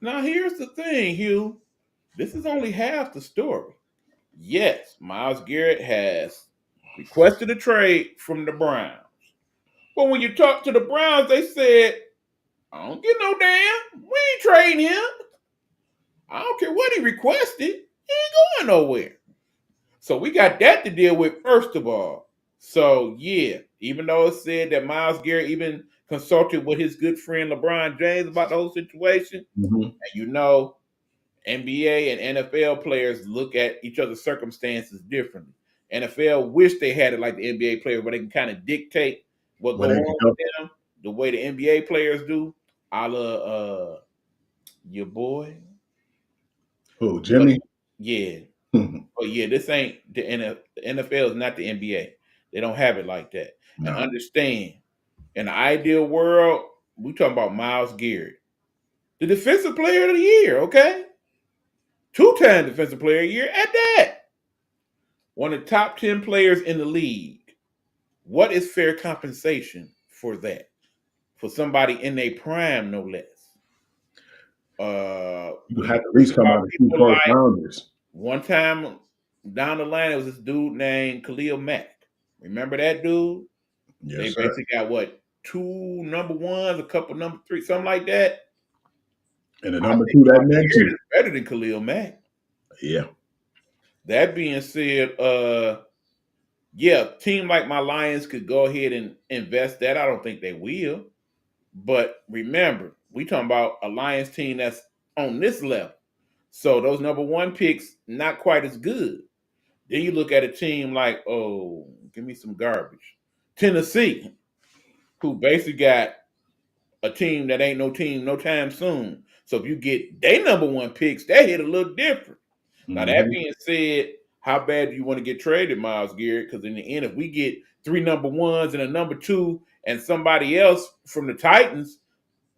Now here's the thing, Hugh. This is only half the story. Yes, Myles Garrett has requested a trade from the Browns. But when you talk to the Browns, they said, I don't get no damn. We ain't trading him. I don't care what he requested. He ain't going nowhere. So we got that to deal with first of all. So yeah, even though it said that Myles Garrett even consulted with his good friend LeBron James about the whole situation, Mhm. and NBA and NFL players look at each other's circumstances differently. NFL wish they had it like the NBA player, where they can kind of dictate what Well, go they can on with help. them the way the NBA players do, a la your boy. Who, But Jimmy? yeah, but yeah, this ain't the NFL is not the NBA. They don't have it like that. And No. understand, in the ideal world, we talking about Myles Garrett, the defensive player of the year, okay? 2-time defensive player of the year at that. One of the top 10 players in the league. What is fair compensation for that? For somebody in their prime, no less. You When have you to at think least come about out of 2 people first like rounders. one time down the line, it was this dude named Khalil Mack. Remember that dude? They Yes, sir. basically got what, 2 number ones, a couple number three, something like that. And the I number think 2 that Myles next Garrett year. is better than Khalil Mack. Yeah. That being said, yeah, team like my Lions could go ahead and invest that. I don't think they will. But remember, we talking about a Lions team that's on this level. So those number one picks not quite as good. Then you look at a team like, oh, give me some garbage. Tennessee, who basically got a team that ain't no team no time soon. So if you get their number one picks, that hit a little different. Now that Hmm. being said, how bad do you want to get traded, Myles Garrett? Because in the end, if we get 3 number ones and a number 2 and somebody else from the Titans,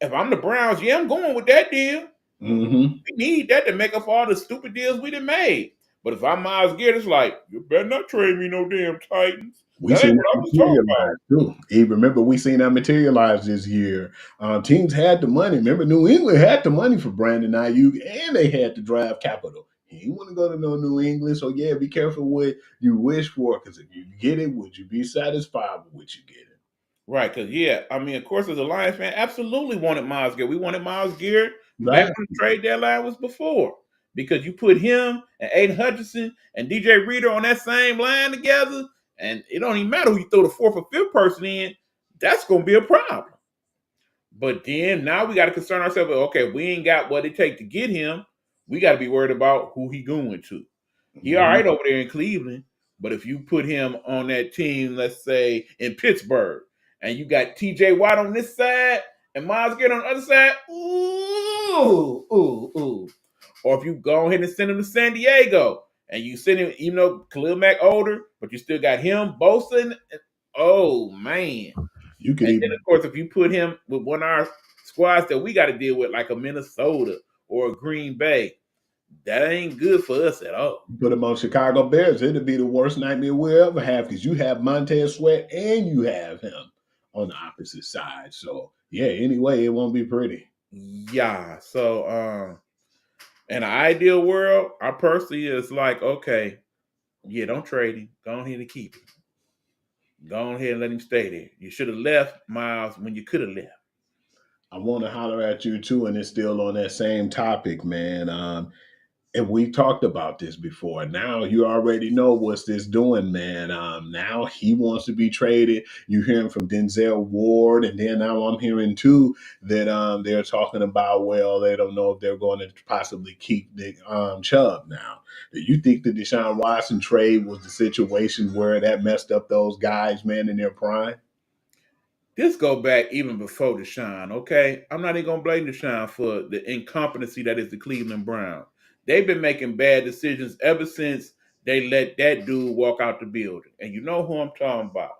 if I'm the Browns, yeah, I'm going with that deal. Hmm. We need that to make up for all the stupid deals we done made. But if I'm Myles Garrett, it's like, you better not trade me no damn Titans. We That ain't seen what that I was talking about. materialize too. Even remember, we seen that materialize this year. Teams had the money. Remember, New England had the money for Brandon Ayuk, and they had the draft capital. He didn't want to go to no New England, so yeah, be careful what you wish for, because if you get it, would you be satisfied with what you get? Right, because yeah, I mean, of course, as a Lions fan, absolutely wanted Myles Garrett. We wanted Myles Garrett back Right? when the trade deadline was before. Because you put him and Aiden Hutchinson and DJ Reader on that same line together, and it don't even matter who you throw the fourth or fifth person in, that's gonna be a problem. But then now we got to concern ourselves with, okay, we ain't got what it takes to get him. We got to be worried about who he going to. He all Mhm. right over there in Cleveland, but if you put him on that team, let's say in Pittsburgh, and you got TJ Watt on this side and Myles Garrett on the other side, ooh, ooh, ooh. Or if you go ahead and send him to San Diego and you send him, even though Khalil Mack older, but you still got him, Bosa. Oh man. You could And then, even of course, if you put him with one of our squads that we got to deal with, like a Minnesota or a Green Bay, that ain't good for us at all. put him on Chicago Bears, it'd be the worst nightmare we'll ever have, because you have Montez Sweat and you have him on the opposite side. So yeah, anyway, it won't be pretty. Yeah. So, in an ideal world, I personally is like, okay, yeah, don't trade him. Go ahead and keep him. Go ahead and let him stay there. You should have left Miles when you could have left. I want to holler at you too, and it's still on that same topic, man. And we talked about this before. Now you already know what's this doing, man. Now he wants to be traded. You hearing from Denzel Ward, and then now I'm hearing too that they're talking about, well, they don't know if they're going to possibly keep the Chubb now. Do you think the Deshaun Watson trade was the situation where that messed up those guys, man, in their prime? This go back even before Deshaun, okay? I'm not even gonna blame Deshaun for the incompetency that is the Cleveland Browns. They've been making bad decisions ever since they let that dude walk out the building. And you know who I'm talking about.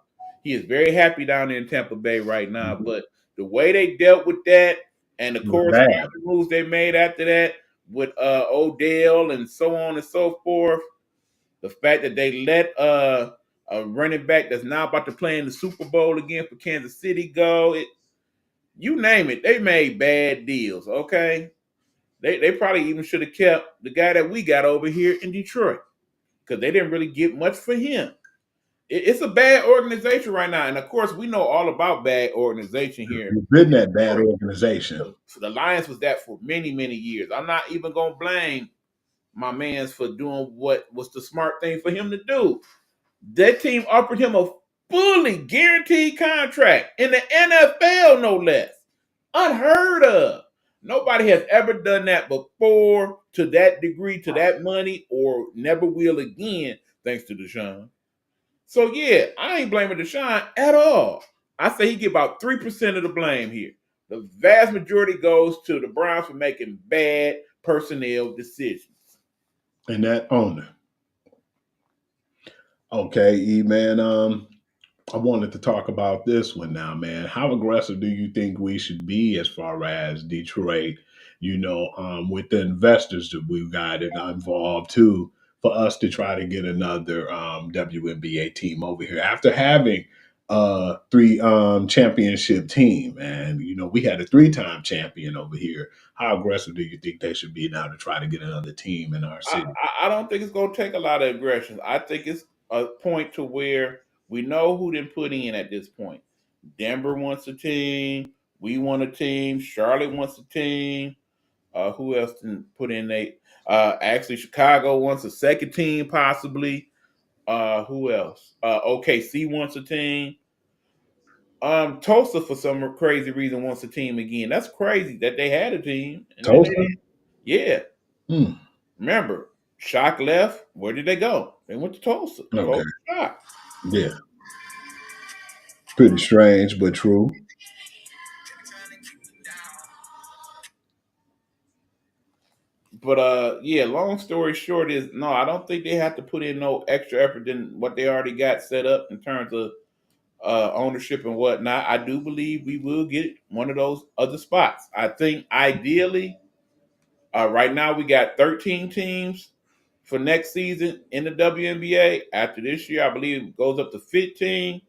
He is very happy down there in Tampa Bay right now, Mhm. but the way they dealt with that and the It was bad. corresponding moves they made after that with Odell and so on and so forth, the fact that they let a running back that's now about to play in the Super Bowl again for Kansas City go, it, you name it, they made bad deals. Okay, they probably even should have kept the guy that we got over here in Detroit because they didn't really get much for him. It's a bad organization right now, and of course we know all about bad organization here It's in been that bad Detroit. organization. So the Lions was that for many years. I'm not even gonna blame my man's for doing what was the smart thing for him to do. That team offered him a fully guaranteed contract in the NFL, no less. Unheard of. Nobody has ever done that before to that degree, to that money, or never will again, thanks to Deshaun. So yeah, I ain't blaming Deshaun at all. I say he get about 3% of the blame here. The vast majority goes to the Browns for making bad personnel decisions. And that owner. Okay, E man. I wanted to talk about this one now, man. How aggressive do you think we should be as far as Detroit, with the investors that we've got involved too, for us to try to get another WNBA team over here after having three championship team, and we had a three-time champion over here. How aggressive do you think they should be now to try to get another team in our I, city? I don't think it's going to take a lot of aggression. I think it's a point to where we know who didn't put in at this point. Denver wants a team. We want a team. Charlotte wants a team. Who else didn't put in? Actually, Chicago wants a second team, possibly. Who else? OKC wants a team. Tulsa, for some crazy reason, wants a team again. That's crazy that they had a team, and then Tulsa? yeah. Hmm. Remember, Shock left. Where did they go? They went to Tulsa. Okay. Tulsa Shock. Yeah. Pretty strange, but true. But yeah. Long story short is no. I don't think they have to put in no extra effort than what they already got set up in terms of ownership and whatnot. I do believe we will get one of those other spots. I think ideally, right now we got 13 teams for next season in the WNBA. After this year, I believe it goes up to 15.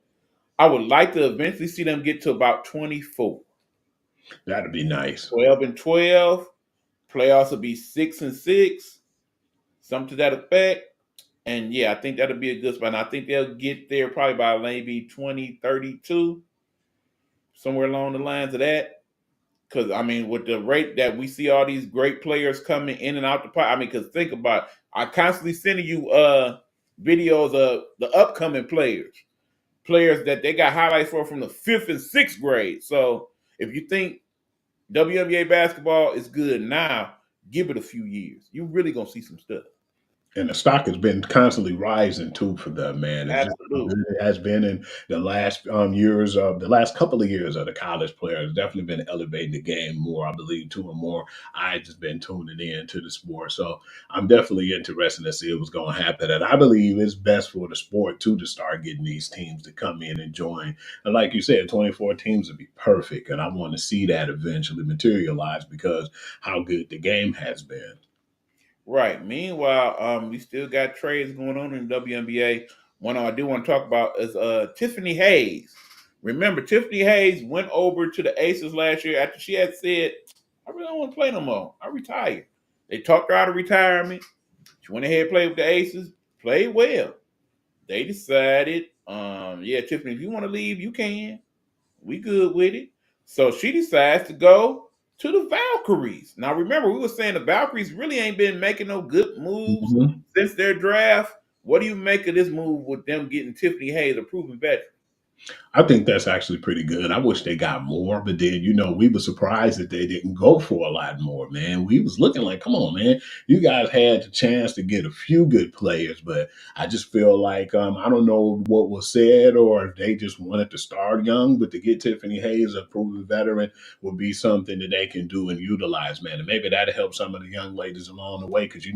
I would like to eventually see them get to about 24. That'd be nice. 12 and 12. Playoffs will be 6 and 6. Something to that effect. And yeah, I think that'll be a good spot. And I think they'll get there probably by maybe 2032, somewhere along the lines of that. Because I mean, with the rate that we see all these great players coming in and out the pot, I mean, because think about it, I constantly sending you videos of the upcoming players that they got highlights for from the 5th and 6th grade. So if you think WNBA basketball is good now, give it a few years. You're really gonna see some stuff. And the stock has been constantly rising too for them, man. Absolutely. It has been in the last years of the last couple of years of the college players. Definitely been elevating the game more, I believe, too, and more. I just been tuning in to the sport, so I'm definitely interested to see what's going to happen. And I believe it's best for the sport too to start getting these teams to come in and join. And like you said, 24 teams would be perfect, and I want to see that eventually materialize because how good the game has been. Right. Meanwhile, we still got trades going on in the WNBA. One I do want to talk about is Tiffany Hayes. Remember, Tiffany Hayes went over to the Aces last year after she had said, "I really don't want to play no more. I retired." They talked her out of retirement. She went ahead and played with the Aces, played well. They decided, yeah, Tiffany, if you want to leave, you can. We good with it. So she decides to go to the Valkyries. Now remember, we were saying the Valkyries really ain't been making no good moves Mhm. since their draft. What do you make of this move with them getting Tiffany Hayes, a proven veteran? I think that's actually pretty good. I wish they got more, but then we were surprised that they didn't go for a lot more, man. We was looking like, come on, man, you guys had the chance to get a few good players, but I just feel like I don't know what was said or if they just wanted to start young, but to get Tiffany Hayes, a proven veteran, would be something that they can do and utilize, man. And maybe that'll help some of the young ladies along the way. Cause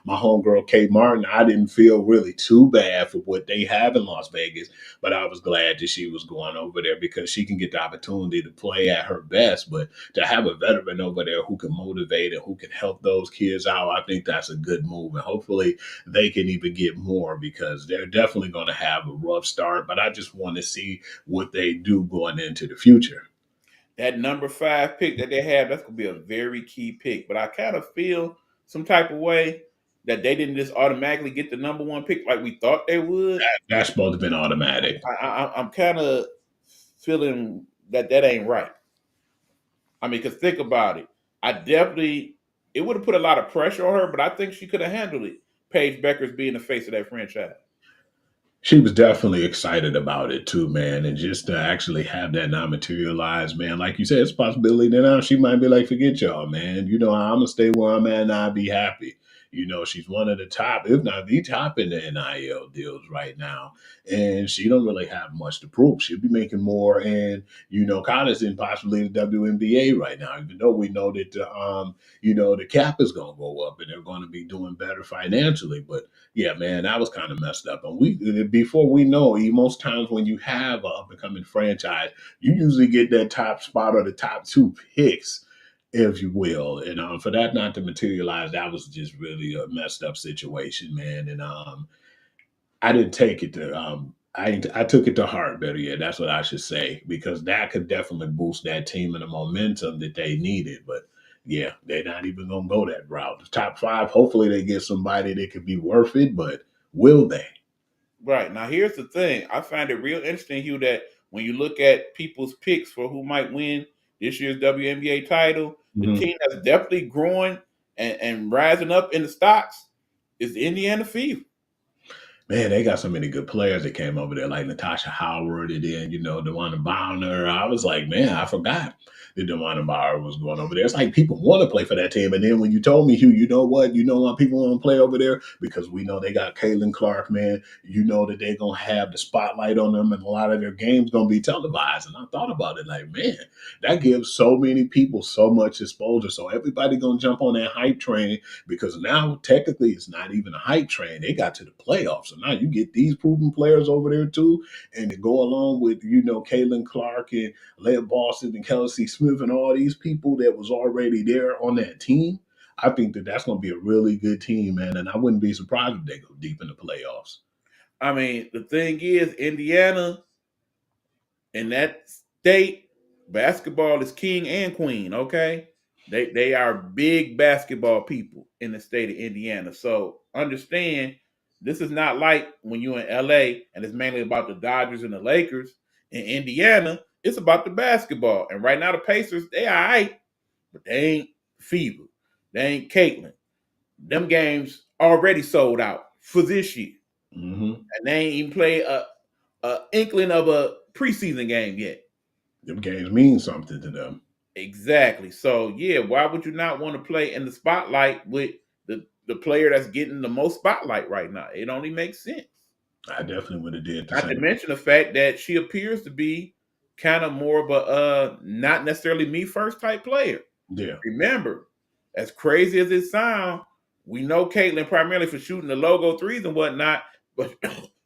my homegirl Kate Martin, I didn't feel really too bad for what they have in Las Vegas, but I was glad that she was going over there because she can get the opportunity to play at her best. But to have a veteran over there who can motivate and who can help those kids out, I think that's a good move. And hopefully they can even get more because they're definitely going to have a rough start. But I just want to see what they do going into the future. That number 5 pick that they have, that's gonna be a very key pick. But I kind of feel some type of way that they didn't just automatically get the number 1 pick like we thought they would. That's supposed to have been automatic. I'm kind of feeling that ain't right. I mean, because think about it. It would have put a lot of pressure on her, but I think she could have handled it. Paige Becker's being the face of that franchise. She was definitely excited about it too, man. And just to actually have that not materialize, man, like you said, it's a possibility that now she might be like, forget y'all, man. I'm gonna stay where I'm at and I'll be happy. You know, she's one of the top, if not the top in the NIL deals right now. And she don't really have much to prove. She'll be making more in, you know, college than possibly the WNBA right now, even though we know that you know, the cap is gonna go up and they're gonna be doing better financially. But yeah, man, that was kind of messed up. And we before we know, most times when you have an up and coming franchise, you usually get that top spot or the top two picks, if you will. And for that not to materialize, that was just really a messed up situation, man. And I didn't take it to I took it to heart, better yet. That's what I should say, because that could definitely boost that team and the momentum that they needed. But yeah, they're not even gonna go that route. The top five, hopefully they get somebody that could be worth it, but will they? Right. Now, here's the thing. I find it real interesting, Hugh, that when you look at people's picks for who might win this year's WNBA title, the Mhm. team that's definitely growing and rising up in the stocks is the Indiana Fever. Man, they got so many good players that came over there, like Natasha Howard, and then, you know, DeWanna Bowner. I was like, man, I forgot that DeWanna Bauer was going over there. It's like people want to play for that team. And then when you told me, Hugh, you know what? You know why people want to play over there? Because we know they got Caitlin Clark, man. You know that they're going to have the spotlight on them and a lot of their games going to be televised. And I thought about it like, man, that gives so many people so much exposure. So everybody going to jump on that hype train, because now technically it's not even a hype train. They got to the playoffs. So now you get these proven players over there too, and to go along with, you know, Caitlin Clark and Leah Boston and Kelsey Smith and all these people that was already there on that team. I think that that's going to be a really good team, man. And I wouldn't be surprised if they go deep in the playoffs. I mean, the thing is, Indiana in that state, basketball is king and queen. Okay, they are big basketball people in the state of Indiana. So understand, this is not like when you're in LA and it's mainly about the Dodgers and the Lakers. In Indiana, it's about the basketball. And right now, the Pacers, they all right, but they ain't Fever. They ain't Caitlin. Them games already sold out for this year, Mm-hmm. and they ain't even played a inkling of a preseason game yet. Them games mean something to them. Exactly. So yeah, why would you not want to play in the spotlight with the player that's getting the most spotlight right now? It only makes sense. I definitely would have did the Not to same. mention the fact that she appears to be kind of more of a not necessarily me first type player. Yeah. Remember, as crazy as it sounds, we know Caitlin primarily for shooting the logo threes and whatnot, but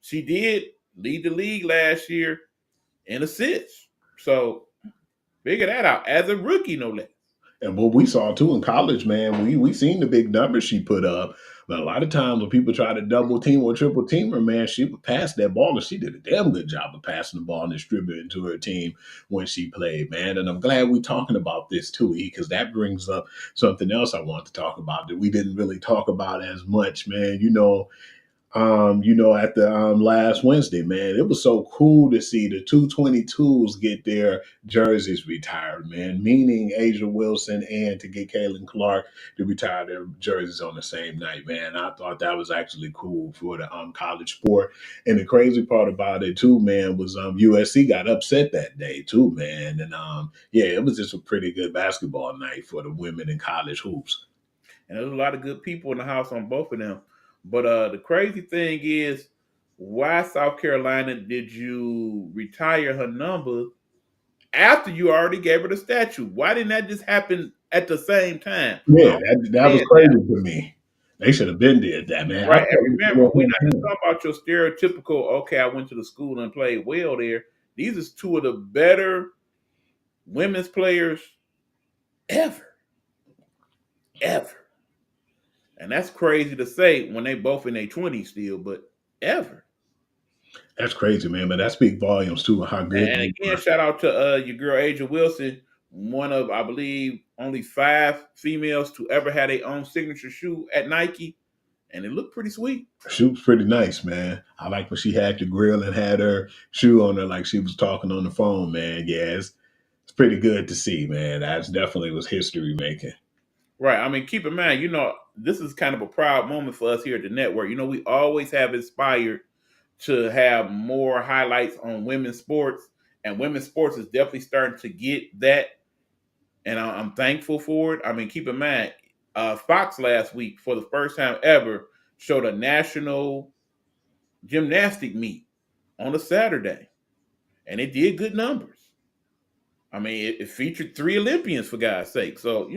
she did lead the league last year in assists. So figure that out as a rookie, no less. And what we saw too in college, man, we seen the big numbers she put up. But a lot of times when people try to double team or triple team her, man, she would pass that ball, and she did a damn good job of passing the ball and distributing to her team when she played, man. And I'm glad we're talking about this too, because that brings up something else I want to talk about that we didn't really talk about as much, man. You know, at the last Wednesday, man, it was so cool to see the 222s get their jerseys retired, man. Meaning Asia Wilson, and to get Caitlin Clark to retire their jerseys on the same night, man. I thought that was actually cool for the college sport. And the crazy part about it too, man, was USC got upset that day too, man. And yeah, it was just a pretty good basketball night for the women in college hoops. And there's a lot of good people in the house on both of them. But the crazy thing is, why South Carolina did you retire her number after you already gave her the statue? Why didn't that just happen at the same time? I Yeah, don't that was understand that. crazy to me. They should have been did that, man. I Right. thought And it remember, we're not just was talking about your stereotypical, okay, I went to the school and played well there. These is two of the better women's players ever. Ever. And that's crazy to say when they both in their 20s still, but ever. That's crazy, man. But that speaks volumes too, how good And they again, were. shout out to your girl Asia Wilson, one of I believe only 5 females to ever have their own signature shoe at Nike, and it looked pretty sweet. She was pretty nice, man. I like when she had the grill and had her shoe on her like she was talking on the phone, man. Yeah, it's pretty good to see, man. That's definitely was history making. Right. I mean, keep in mind, this is kind of a proud moment for us here at the network. We always have inspired to have more highlights on women's sports, and women's sports is definitely starting to get that, and I'm thankful for it. I mean, keep in mind, Fox last week, for the first time ever, showed a national gymnastic meet on a Saturday, and it did good numbers. I mean, it featured 3 Olympians, for God's sake. So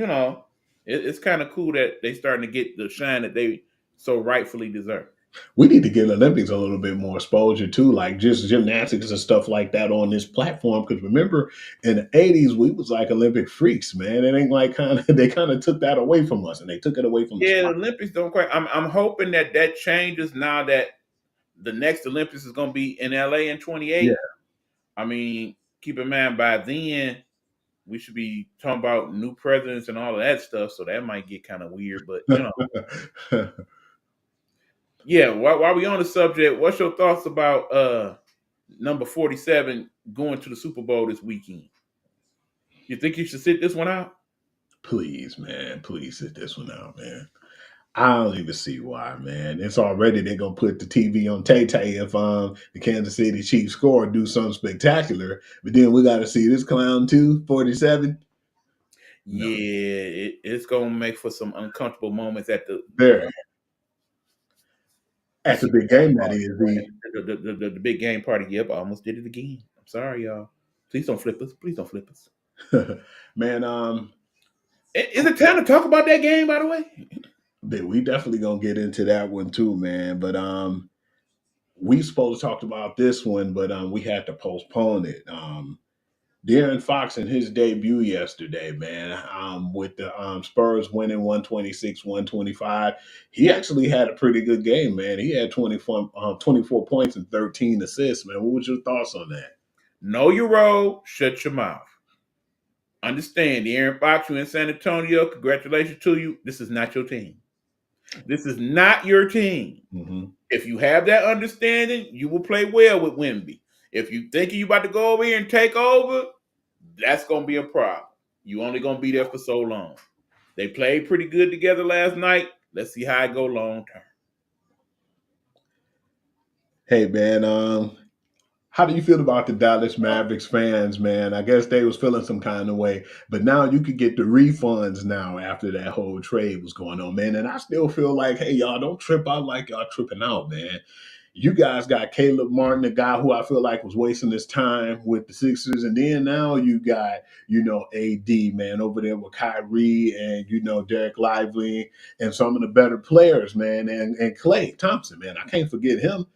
it's kind of cool that they starting to get the shine that they so rightfully deserve. We need to give Olympics a little bit more exposure too, like just gymnastics and stuff like that on this platform. Because remember, in the '80s, we was like Olympic freaks, man. It ain't like they kind of took that away from us, and they took it away from the Yeah, the sport. Olympics don't quite. I'm hoping that changes now that the next Olympics is going to be in LA in Yeah. 28. I mean, keep in mind by then we should be talking about new presidents and all of that stuff, so that might get kind of weird. But yeah. While we on the subject, what's your thoughts about number 47 going to the Super Bowl this weekend? You think you should sit this one out? Please, man, please sit this one out, man. I don't even see why, man. It's already they're gonna put the TV on Tay if the Kansas City Chiefs score or do something spectacular. But then we got to see this clown too, 47. No, Yeah, it's gonna make for some uncomfortable moments at the there at the Super big game that Bowl is party. The big game party. Yep, I almost did it again. I'm sorry, y'all. Please don't flip us. Please don't flip us. the man. Is it time to talk about that game? By the way, We definitely gonna get into that one too, man. But we supposed to talk about this one, but we had to postpone it. De'Aaron Fox in his debut yesterday, man, with the Spurs winning 126-125. He actually had a pretty good game, man. He had 24 points and 13 assists, man. What was your thoughts on that? know your role. Shut your mouth. Understand, Aaron Fox, you in San Antonio. Congratulations to you. This is not your team. This is not your team. Mm-hmm. If you have that understanding, you will play well with Wemby. If you think you about to go over here and take over, that's going to be a problem. You only going to be there for so long. They played pretty good together last night. Let's see how it go long term. Hey, man, how do you feel about the Dallas Mavericks fans, man? I guess they was feeling some kind of way, but now you could get the refunds now after that whole trade was going on, man. And I still feel like, hey, y'all don't trip out like y'all tripping out, man. You guys got Caleb Martin, a guy who I feel like was wasting his time with the Sixers, and then now you got, AD, man, over there with Kyrie and Derek Lively and some of the better players, man, and Klay Thompson, man. I can't forget him.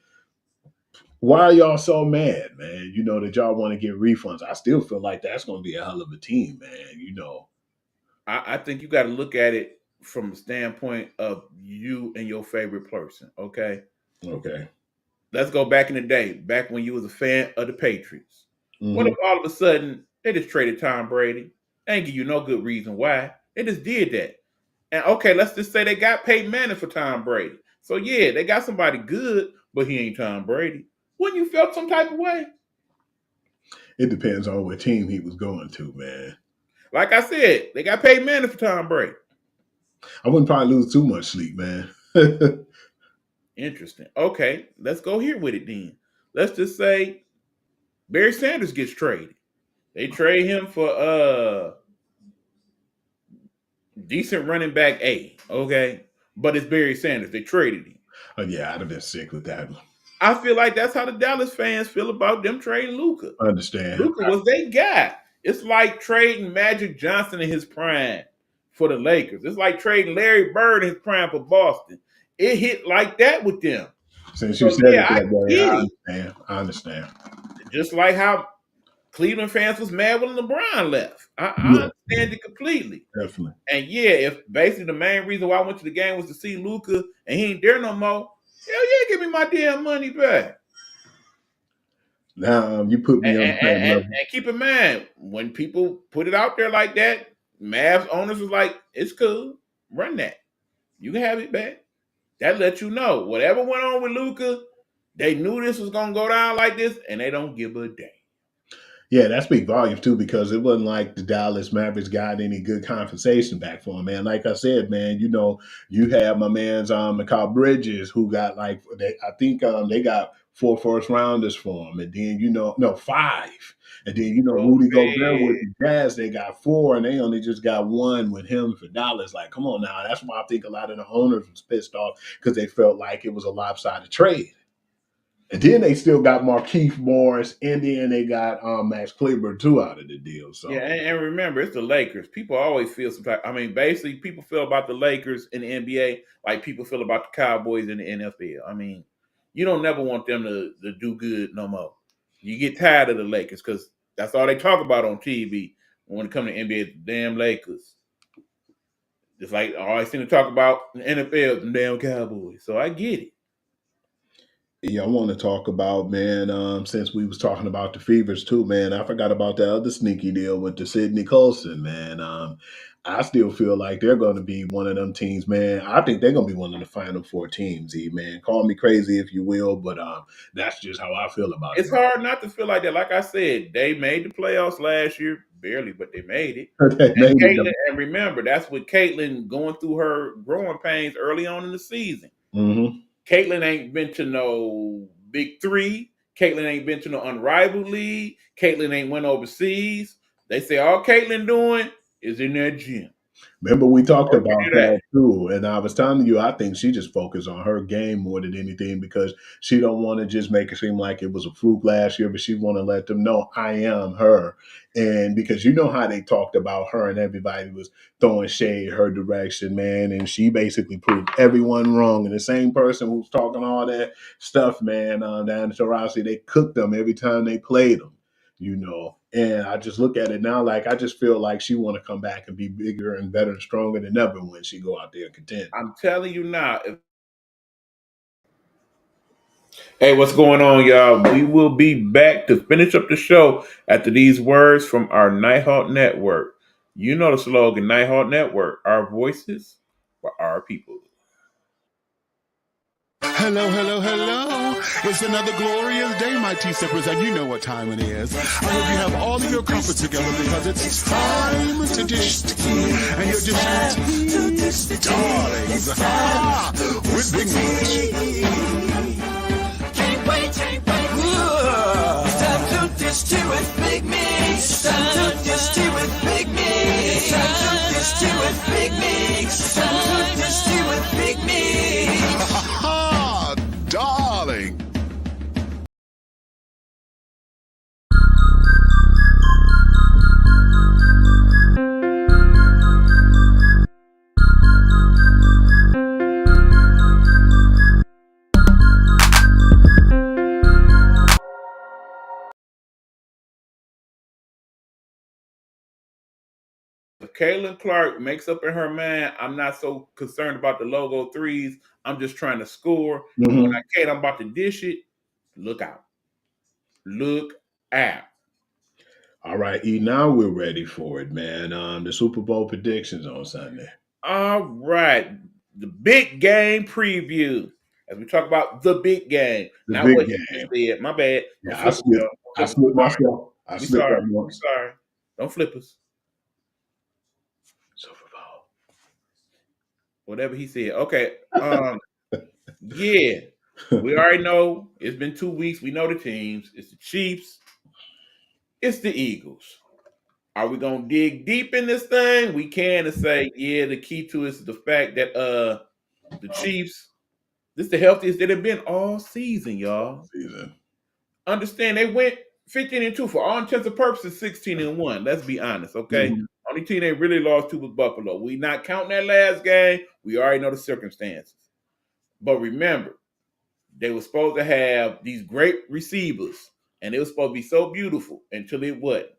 Why are y'all so mad, man? That y'all want to get refunds. I still feel like that's going to be a hell of a team, man. I think you got to look at it from the standpoint of you and your favorite person. Okay. Okay. Let's go back in the day, back when you was a fan of the Patriots. What Mm-hmm. if all of a sudden they just traded Tom Brady? They ain't give you no good reason why. They just did that. And okay, let's just say they got Peyton Manning for Tom Brady. So yeah, they got somebody good, but he ain't Tom Brady. Wouldn't you felt some type of way? It depends on what team he was going to, man. Like I said, they got Peyton Manning for Tom Brady. I wouldn't probably lose too much sleep, man. Interesting. Okay, let's go here with it then. Let's just say Barry Sanders gets traded. They trade him for decent running back A. Okay, but it's Barry Sanders. They traded him. Oh, yeah, I'd have been sick with that. I feel like that's how the Dallas fans feel about them trading Luka. I understand. Luka was they guy. It's like trading Magic Johnson in his prime for the Lakers. It's like trading Larry Bird in his prime for Boston. It hit like that with them. Since you So said yeah, I it that way, get I it. understand. I understand. Just like how Cleveland fans was mad when LeBron left. I Yeah, understand it completely. definitely. And yeah, if basically the main reason why I went to the game was to see Luka and he ain't there no more, hell yeah, give me my damn money back. Now you put me And, on and, the same and, level. and keep in mind, when people put it out there like that, Mavs owners was like, it's cool, run that. You can have it back. That lets you know whatever went on with Luka, they knew this was gonna go down like this, and they don't give a damn. Yeah, that speaks volumes too, because it wasn't like the Dallas Mavericks got any good compensation back for him, man. Like I said, man, you have my man's Mikal Bridges, who got I think they got 4 first rounders for him, and then no 5, and then Go Rudy Gobert with ahead. the Jazz, they got 4, and they only just got 1 with him for Dallas. Like, come on now, that's why I think a lot of the owners was pissed off because they felt like it was a lopsided trade. And then they still got Markieff Morris, and then they got Max Kleber too out of the deal. Yeah, So and remember, it's the Lakers. People always feel some type. I mean, basically, people feel about the Lakers in the NBA like people feel about the Cowboys in the NFL. I mean, you don't never want them to do good no more. You get tired of the Lakers because that's all they talk about on TV when it comes to NBA. The damn Lakers. Just like all I seem to talk about in the NFL, the damn Cowboys. So I get it. yeah, I want to talk about, man, since we was talking about the Fevers too, man. I forgot about the other sneaky deal with the Sidney Colson, man. I still feel like they're going to be one of them teams, man. I think they're going to be one of the final 4 teams, man. Call me crazy if you will, but that's just how I feel about it. It's hard not to feel like that. Like I said, they made the playoffs last year, barely, but they made it. They made it. And remember, that's with Caitlin going through her growing pains early on in the season. Mhm. Caitlin ain't been to no Big Three. Caitlin ain't been to no Unrivaled League. Caitlin ain't went overseas. They say all Caitlin doing is in that gym. Remember, we talked Working about it out. that too, and I was telling you, I think she just focused on her game more than anything because she don't want to just make it seem like it was a fluke last year, but she want to let them know I am her. And because you know how they talked about her and everybody was throwing shade her direction, man, and she basically proved everyone wrong. And the same person who's talking all that stuff, man, down in Taurasi, they cooked them every time they played them. And I just look at it now like I just feel like she want to come back and be bigger and better and stronger than ever when she go out there and contend. I'm telling you now. Hey, what's going on, y'all? We will be back to finish up the show after these words from our Nighthawk Network. You know the slogan, Nighthawk Network, our voices for our people. Hello, hello, hello. It's another glorious day, my T-Steppers, and you know what time it is. I hope you have all of your comfort together because it's time to dish tea. And you're dishing tea, darlings, with Big Meat. Can't wait. It's time to dish tea with Big Meat. It's time to dish tea with Big Meat. It's time to dish tea with Big Meat. It's time to dish tea with Big Meat. Darling. If Caitlin Clark makes up in her mind, I'm not so concerned about the logo threes. I'm just trying to score. And when I'm about to dish it, look out. Look out. All right, E, now we're ready for it, man. The Super Bowl predictions on Sunday. All right. The big game preview. As we talk about the big game. The Not big what game. you said. My bad. Yeah, Don't flip I us, slipped y'all. myself. I We slipped sorry. on We once. sorry. Don't flip us. Super Bowl. Whatever he said. Okay. Yeah. We already know it's been 2 weeks. We know the teams. It's the Chiefs. It's the Eagles. Are we gonna dig deep in this thing? We can and say, yeah, the key to it is the fact that the Chiefs, this is the healthiest they've been all season, y'all. Season. Understand they went 15-2 for all intents and purposes, 16-1. Let's be honest, okay? Mhm. Only team they really lost to was Buffalo. We not counting that last game. We already know the circumstances. But remember, they were supposed to have these great receivers, and it was supposed to be so beautiful until it wasn't.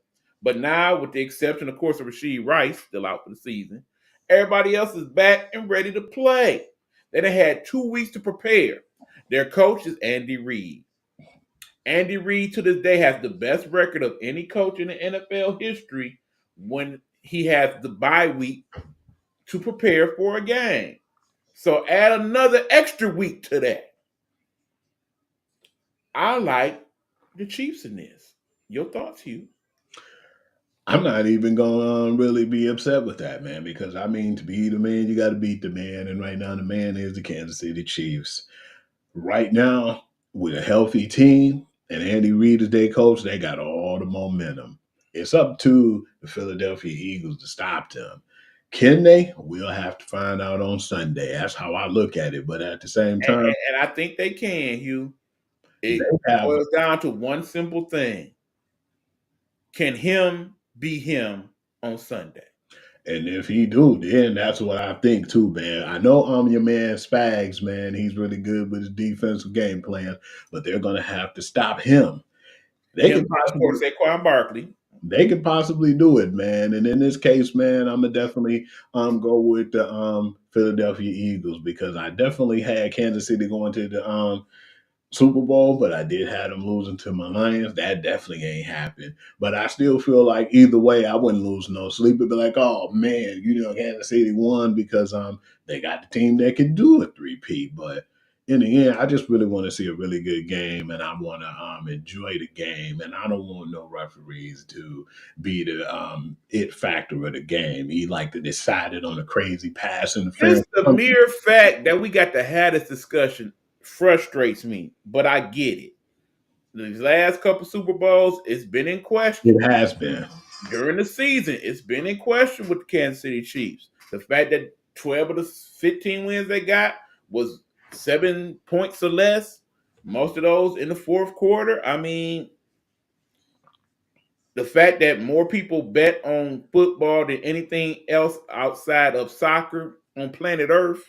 But now, with the exception, of course, of Rashee Rice, still out for the season, everybody else is back and ready to play. They done had 2 weeks to prepare. Their coach is Andy Reid. Andy Reid, to this day, has the best record of any coach in the NFL history when he has the bye week to prepare for a game. So add another extra week to that. I like the Chiefs in this. Your thoughts, Hugh? I'm not even gonna really be upset with that, man, because I mean, to be the man, you got to beat the man, and right now, the man is the Kansas City Chiefs. Right now, with a healthy team and Andy Reid is their coach, they got all the momentum. It's up to the Philadelphia Eagles to stop them. Can they? We'll have to find out on Sunday. That's how I look at it. But at the same And, time, and I think they can, Hugh. they It have, boils down to one simple thing. Can him be him on Sunday? and if he do, then that's what I think too, man. I know your man Spags, man. He's really good with his defensive game plan, but they're gonna have to stop him. They Him, could of possibly course, Saquon Barkley. They could possibly do it, man. And in this case, man, I'm gonna definitely go with the Philadelphia Eagles because I definitely had Kansas City going to the Super Bowl, but I did have them losing to my Lions. That definitely ain't happened. But I still feel like either way, I wouldn't lose no sleep. It'd be like, oh man, Kansas City won because they got the team that can do a 3P. But in the end, I just really want to see a really good game, and I want to enjoy the game, and I don't want no referees to be the it factor of the game. He like to decide it on a crazy pass interference. Just the mere fact that we got to have this discussion frustrates me, but I get it. These last couple Super Bowls, it's been in question. It has been. During the season, it's been in question with the Kansas City Chiefs. The fact that 12 of the 15 wins they got was 7 points or less, most of those in the fourth quarter. I mean, the fact that more people bet on football than anything else outside of soccer on planet Earth,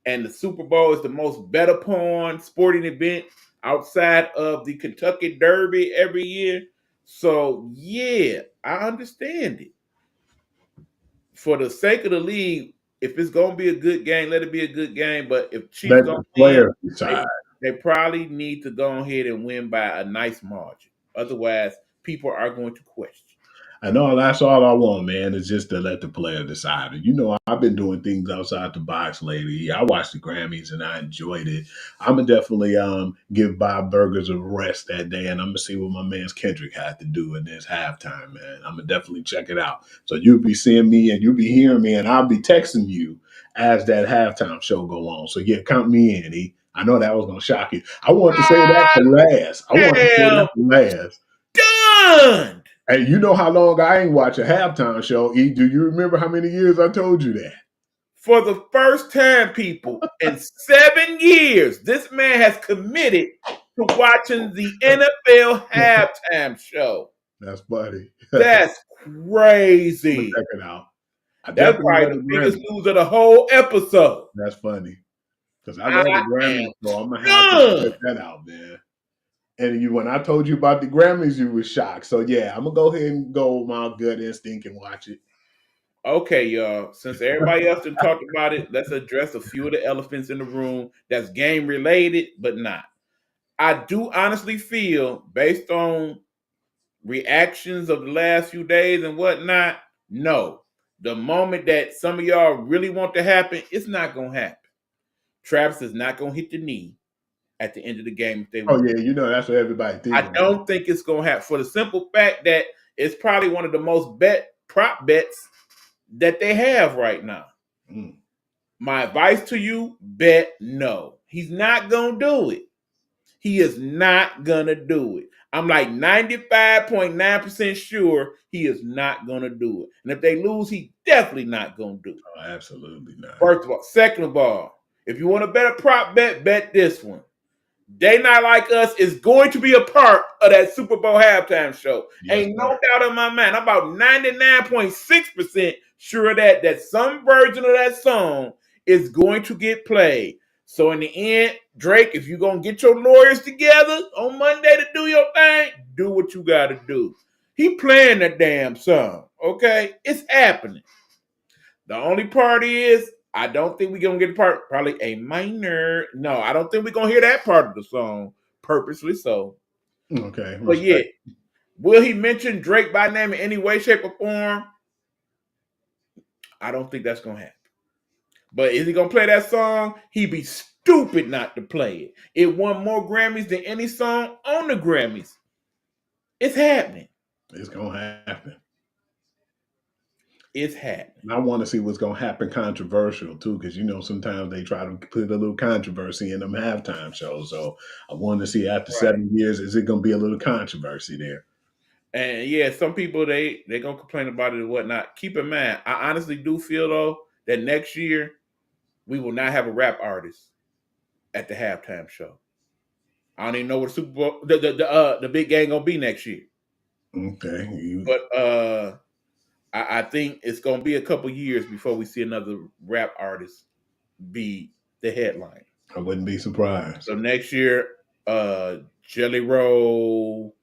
and the Super Bowl is the most bet upon sporting event outside of the Kentucky Derby every year. So, yeah, I understand it. For the sake of the league, if it's going to be a good game, let it be a good game. But if Chiefs Let don't the win, player decide. they probably need to go ahead and win by a nice margin. Otherwise, people are going to question. I know that's all I want, man, is just to let the player decide. And I've been doing things outside the box lately. I watched the Grammys and I enjoyed it. I'm gonna definitely give Bob Burgers a rest that day, and I'm gonna see what my man's Kendrick had to do in this halftime, man. I'm gonna definitely check it out. So you'll be seeing me and you'll be hearing me, and I'll be texting you as that halftime show go on. So yeah, count me in, E. I know that was gonna shock you. I want to say that for last. I want to say that for last. Done. Hey, you know how long I ain't watch a halftime show, E? Do you remember how many years I told you that? For the first time, people, in 7 years, this man has committed to watching the NFL halftime show. That's funny. That's crazy. Check it out. That's probably the biggest news of the whole episode. That's funny. Because I love the Grammys, so I'm going to have to check that out, man. And when I told you about the Grammys, you were shocked. So yeah, I'm gonna go ahead and go with my gut instinct and watch it. Okay, y'all. Since everybody else done talked about it, let's address a few of the elephants in the room that's game related, but not. I do honestly feel, based on reactions of the last few days and whatnot, no. The moment that some of y'all really want to happen, it's not gonna happen. Travis is not gonna hit the knee at the end of the game if they win. Oh yeah, that's what everybody thinks. I don't think it's gonna happen for the simple fact that it's probably one of the most prop bets that they have right now. My advice to you, bet no. He's not gonna do it. He is not gonna do it. I'm like 95.9% sure he is not gonna do it. And if they lose, he definitely not gonna do it. Oh, absolutely not. First of all. Second of all, if you want a better prop bet this one. Day Not Like Us is going to be a part of that Super Bowl halftime show. Yes, Ain't no doubt in my mind. I'm about 99.6% sure of that some version of that song is going to get played. So in the end, Drake, if you're going to get your lawyers together on Monday to do your thing, do what you got to do. He playing that damn song, okay? It's happening. The only part is, I don't think we're going to get a part, probably a minor. No, I don't think we're going to hear that part of the song, purposely so. Okay. But yeah, will he mention Drake by name in any way, shape, or form? I don't think that's going to happen. But is he going to play that song? He'd be stupid not to play it. It won more Grammys than any song on the Grammys. It's happening. It's going to happen. It's happening. And I want to see what's going to happen controversial too, because sometimes they try to put a little controversy in them halftime shows. So I want to see after Right. 7 years, is it going to be a little controversy there? And yeah, some people they gonna complain about it and whatnot. Keep in mind, I honestly do feel though that next year we will not have a rap artist at the halftime show. I don't even know what Super Bowl the big game gonna be next year. Okay. But I think it's gonna be a couple years before we see another rap artist be the headline. I wouldn't be surprised. So next year, Jelly Roll,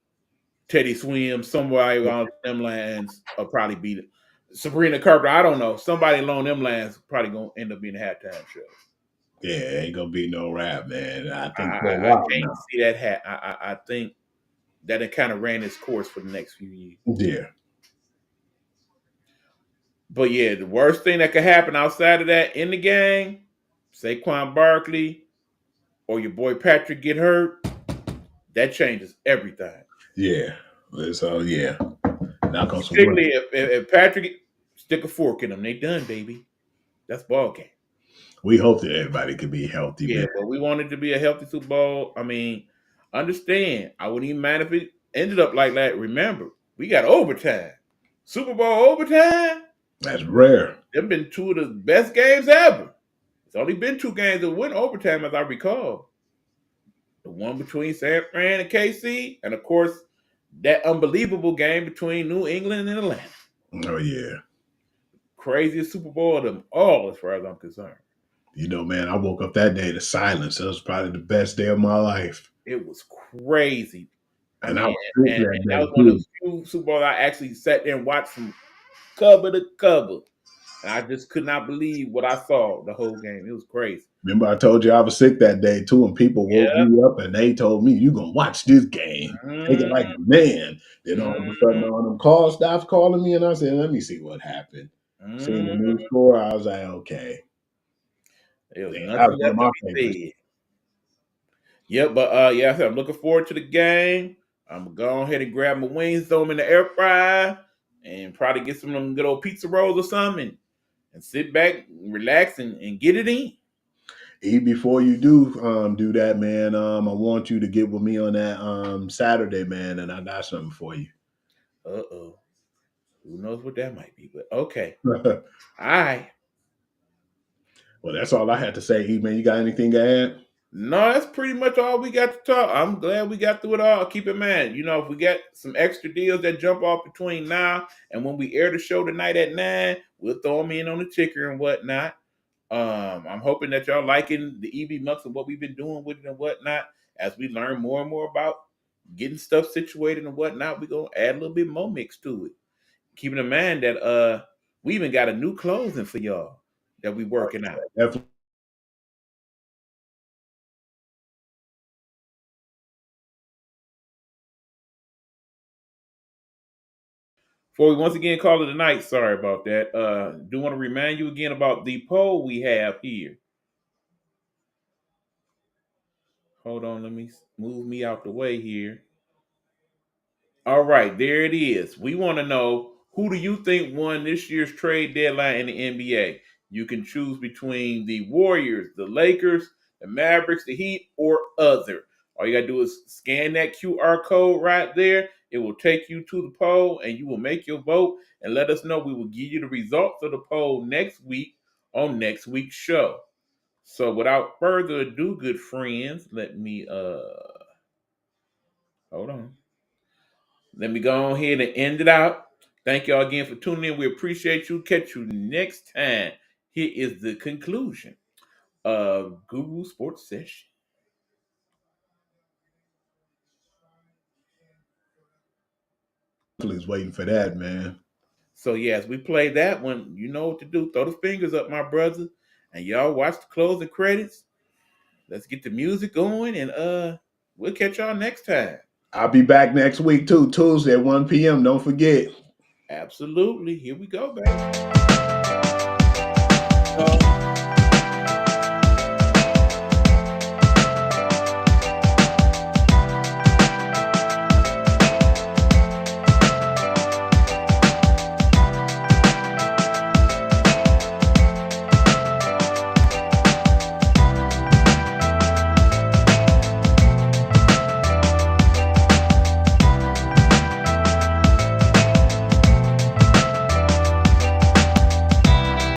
Teddy Swim, somebody along them lines will probably be Sabrina Carpenter. I don't know. Somebody along them lines probably gonna end up being the halftime show. Yeah, ain't gonna be no rap, man. I think I can't see that. I think that it kind of ran its course for the next few years. Yeah. But yeah, the worst thing that could happen outside of that in the game, Saquon Barkley or your boy Patrick get hurt, that changes everything. Yeah. So yeah. Knock on some Particularly if Patrick stick a fork in them, they done, baby. That's ball game. We hope that everybody can be healthy. Yeah, man. but we wanted to be a healthy Super Bowl. I mean, understand, I wouldn't even mind if it ended up like that. Remember, we got overtime. Super Bowl overtime? That's rare. They've been two of the best games ever. It's only been 2 games that went overtime, as I recall. The one between San Fran and KC, and of course, that unbelievable game between New England and Atlanta. Oh yeah. Craziest Super Bowl of them all, as far as I'm concerned. Man, I woke up that day to silence. It was probably the best day of my life. It was crazy. And I I mean, was sick and that that day, was one of too. those few Super Bowls I actually sat there and watched from cover to cover. And I just could not believe what I saw the whole game. It was crazy. Remember, I told you I was sick that day too, and people woke me up and they told me, "You gonna watch this game? Take it like a man." Then all of a sudden, all them calls stopped calling me, and I said, "Let me see what happened." Seeing the new score, I was like, "Okay." It was Yeah, nothing that was left one of to my be favorites. said. Yep, but yeah, I'm looking forward to the game. I'm gonna go ahead and grab my wings, throw them in the air fryer, and probably get some of them good old pizza rolls or something, and sit back, relax, and get it in. Before you do that, man, I want you to get with me on that Saturday, man, and I got something for you. Uh-oh. Who knows what that might be, but okay. All right. Well, that's all I had to say, man. You got anything to add? No, that's pretty much all we got to talk. I'm glad we got through it all. Keep in mind, if we got some extra deals that jump off between now and when we air the show tonight at 9, we'll throw them in on the ticker and whatnot. I'm hoping that y'all liking the EB Mucks and what we've been doing with it and whatnot. As we learn more and more about getting stuff situated and whatnot, we're going to add a little bit more mix to it. Keeping in mind that we even got a new closing for y'all that we working out. Definitely. Before we once again call it a night, sorry about that. Do want to remind you again about the poll we have here. Hold on, let me move me out the way here. All right, there it is. We want to know, who do you think won this year's trade deadline in the NBA? You can choose between the Warriors, the Lakers, the Mavericks, the Heat, or other. All you got to do is scan that QR code right there. It will take you to the poll, and you will make your vote and let us know. We will give you the results of the poll next week on next week's show. So without further ado, good friends, let me hold on. Let me go on ahead and end it out. Thank y'all again for tuning in. We appreciate you. Catch you next time. Here is the conclusion of Guru Sports Session. Please waiting for that, man. So yeah, as we play that one, you know what to do. Throw the fingers up, my brother. And y'all watch the closing credits. Let's get the music going, and we'll catch y'all next time. I'll be back next week too, Tuesday at 1 p.m. Don't forget. Absolutely. Here we go, baby.